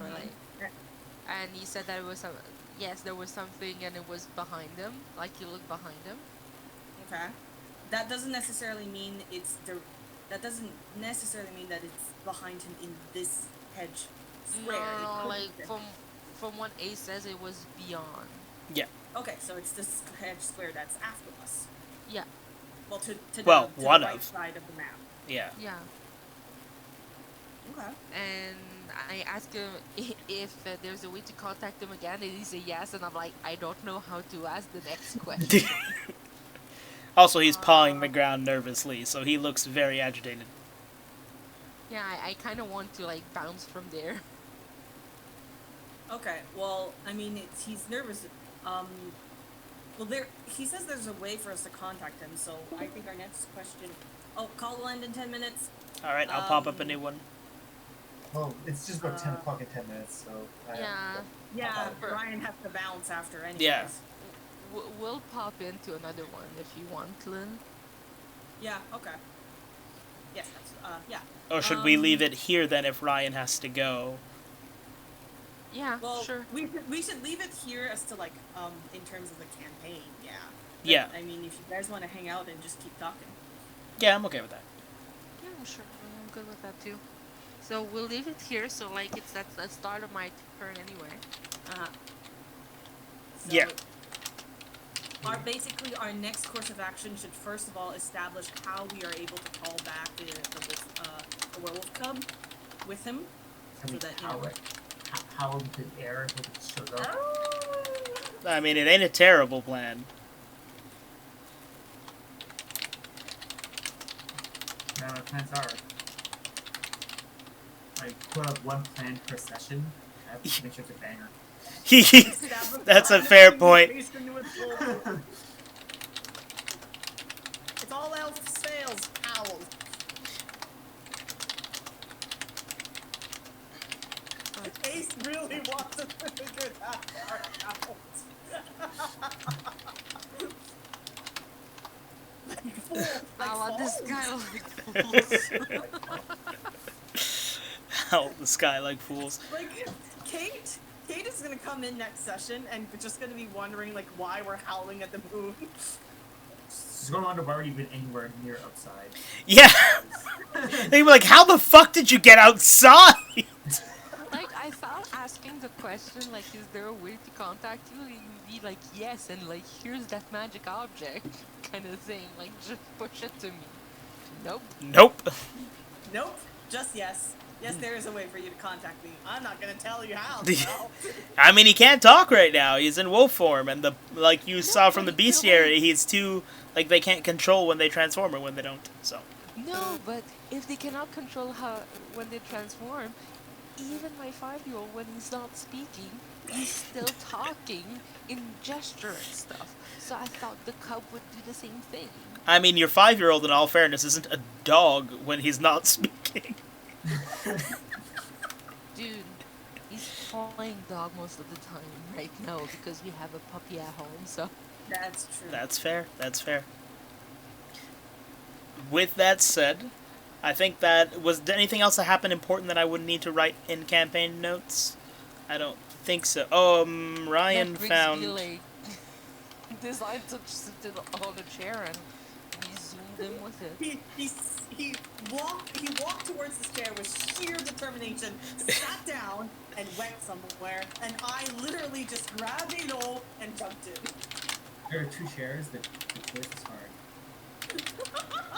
or like, and he said that it was yes, there was something, and it was behind him. Like he looked behind him. Okay. That doesn't necessarily mean it's the. That doesn't necessarily mean that it's behind him in this hedge square. It No, could like be- from what Ace says, it was beyond. Yeah. Okay, so it's this hedge square that's after us. Yeah, Well, to Well, the one right of. side of the map. Yeah. yeah. Okay. And I asked him if there's a way to contact him again, and he said yes. And I'm like, I don't know how to ask the next question. Also, he's pawing the ground nervously, so he looks very agitated. Yeah, I kind of want to like bounce from there. Okay. Well, I mean, he's nervous. Well, he says there's a way for us to contact him. So I think our next question. Oh, call will end in 10 minutes. Alright, I'll pop up a new one. Well, it's just about 10 o'clock in 10 minutes, so I Yeah. have to Yeah, go. Brian has to bounce after anyways. Yeah. We'll pop into another one if you want, Lynn. Yeah. Okay. Yes. That's, yeah. Or should we leave it here then if Ryan has to go? Yeah, Well, sure. we should leave it here as to like in terms of the campaign. Yeah. But, Yeah. I mean, if you guys want to hang out and just keep talking. Yeah, I'm okay with that. Yeah, I'm sure. I'm good with that too. So we'll leave it here. So like it's that's the start of my turn anyway. Uh-huh. So, Yeah. Basically, our next course of action should first of all establish how we are able to call back the werewolf cub with him. I mean, So that, you how, know- how we could air if it showed up. I mean, it ain't a terrible plan. Now my plans are. I put up one plan per session. I have to make sure it's a banger. Establish That's a the fair point. communication with wolf. It's all else fails. Owl. Ace really wants to figure that part out. sky like fools. Hell, the sky like fools. Like, Kate is gonna come in next session and we're just gonna be wondering, like, why we're howling at the moon. She's gonna wonder why we're even anywhere near outside. Yeah. They were like, how the fuck did you get outside? Like, I thought asking the question, like, is there a way to contact you? You'd be like, yes, and like, here's that magic object, kind of thing. Like, just push it to me. Nope. Nope. Nope. Just yes. Yes, there is a way for you to contact me. I'm not gonna tell you how. So. I mean, he can't talk right now. He's in wolf form, and like you saw from the but he could bestiary, he's too like they can't control when they transform or when they don't. So. No, but if they cannot control when they transform, even my 5-year-old, when he's not speaking, he's still talking in gesture and stuff. So I thought the cub would do the same thing. I mean, your 5-year-old, in all fairness, isn't a dog when he's not speaking. Dude, he's playing dog most of the time right now because we have a puppy at home, so... That's true. That's fair. That's fair. With that said, I think that was anything else that happened important that I would need to write in campaign notes? I don't think so. Oh, Ryan That brings found. me, like, this line to sit on the chair and we zoomed in with it. He walked towards this chair with sheer determination, sat down, and went somewhere, and I literally just grabbed a knoll and jumped in. There are 2 chairs. The choice is hard.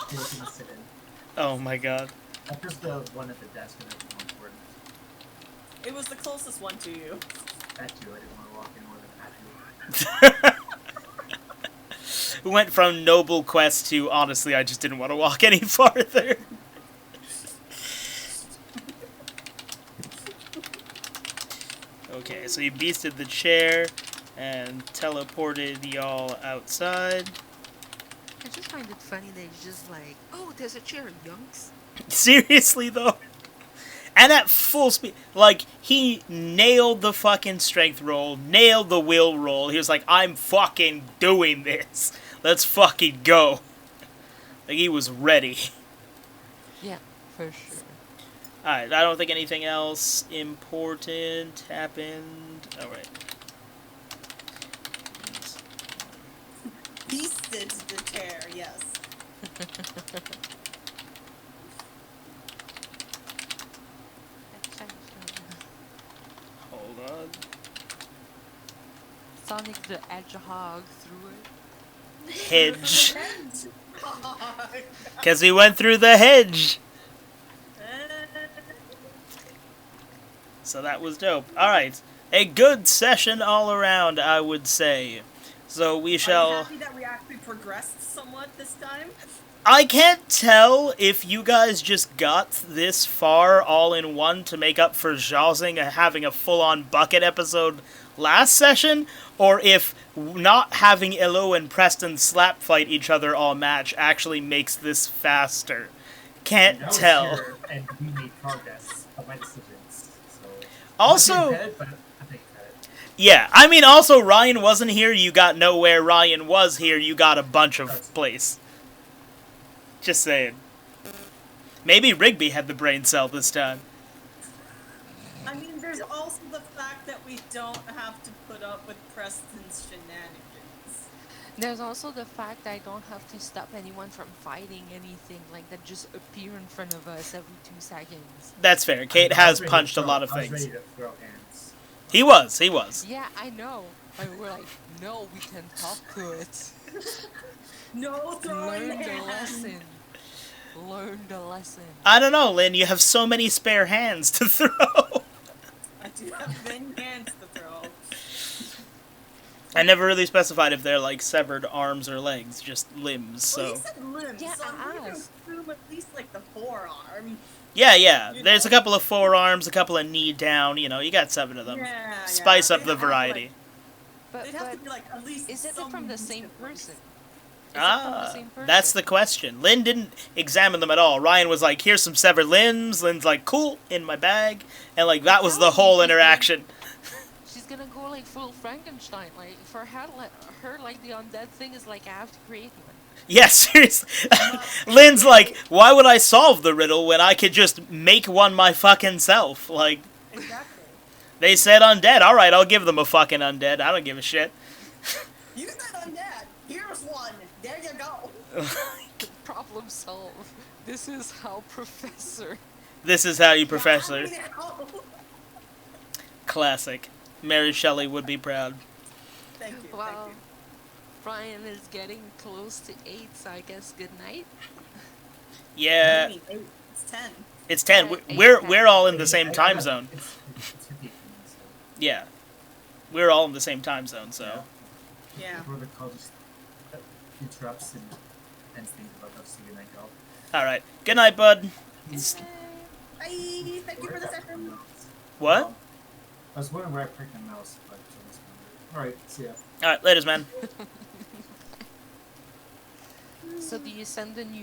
They can sit in. Oh my god. I pressed the one at the desk and that's more important. It was the closest one to you. That too, I didn't want to walk in more than happy. We went from noble quest to honestly, I just didn't want to walk any farther. Okay, so he beasted the chair and teleported y'all outside. I just find it funny that he's just like, oh, there's a chair, yunks. Seriously though? And at full speed, like, he nailed the fucking strength roll, nailed the will roll. He was like, I'm fucking doing this. Let's fucking go. Like, he was ready. Yeah, for sure. Alright, I don't think anything else important happened. Alright. Beasted the chair, yes. Hold on. Sonic the Hedgehog through it. Hedge. Because we went through the hedge. So that was dope. Alright. A good session all around, I would say. So we Are you shall... happy that we actually progressed somewhat this time? I can't tell if you guys just got this far all in one to make up for Jawsing and having a full-on bucket episode last session, or if not having Elo and Preston slap fight each other all match actually makes this faster. Can't And I was tell. here, and we made progress of my decisions. So Also, I'm not taking credit, but I'm taking credit. yeah, I mean, also, Ryan wasn't here, you got nowhere. Ryan was here, you got a bunch of place. Just saying. Maybe Rigby had the brain cell this time. I mean, there's also the fact that we don't have to put up with Preston's shenanigans. There's also the fact that I don't have to stop anyone from fighting anything like that just appear in front of us every 2 seconds. That's fair. Kate I was has ready to punched a throw- lot of I was things. ready to throw hands. He was. Yeah, I know. But we're like, no, we can talk to it. No throwing Learn the hands. lesson. Learn the lesson. I don't know, Lynn, you have so many spare hands to throw. I do have many hands to throw. I never really specified if they're like severed arms or legs, just limbs, Well, you so. said limbs, Yeah, so I'm I going to asked. assume at least like the forearm. Yeah. You There's a know? couple of forearms, a couple of knee down, you know, you got 7 of them. Yeah, Spice yeah. up the variety. But, They'd have to be like at least. is it some from the use same at least. person? Is it from the Ah, same person? that's the question. Lynn didn't examine them at all. Ryan was like, here's some severed limbs. Lynn's like, cool, in my bag. And like, that was the whole interaction. She's gonna go like full Frankenstein. Like for her, like the undead thing is like I have to create one. Yeah, seriously. Lynn's like, why would I solve the riddle when I could just make one my fucking self? Like, Exactly. they said undead. Alright, I'll give them a fucking undead. I don't give a shit. You said undead. Here's one. There you go. Problem solved. This is how Professor. This is how you, Professor. Now. Classic. Mary Shelley would be proud. Thank you. Wow. Thank you. Brian is getting close to 8, so I guess good night. Yeah, What do you mean? It's 10. it's 10. Eight, We're all in the same time zone. It's 58 minutes. So. Yeah. We're all in the same time zone, so. Yeah. Brother call just interrupts and ends things about us. So good night, y'all. Alright. Good night, bud. Bye. Thank you for the session. What? I was wondering where I parked my mouse, but alright, see ya. Alright, laters, man. So do you send the new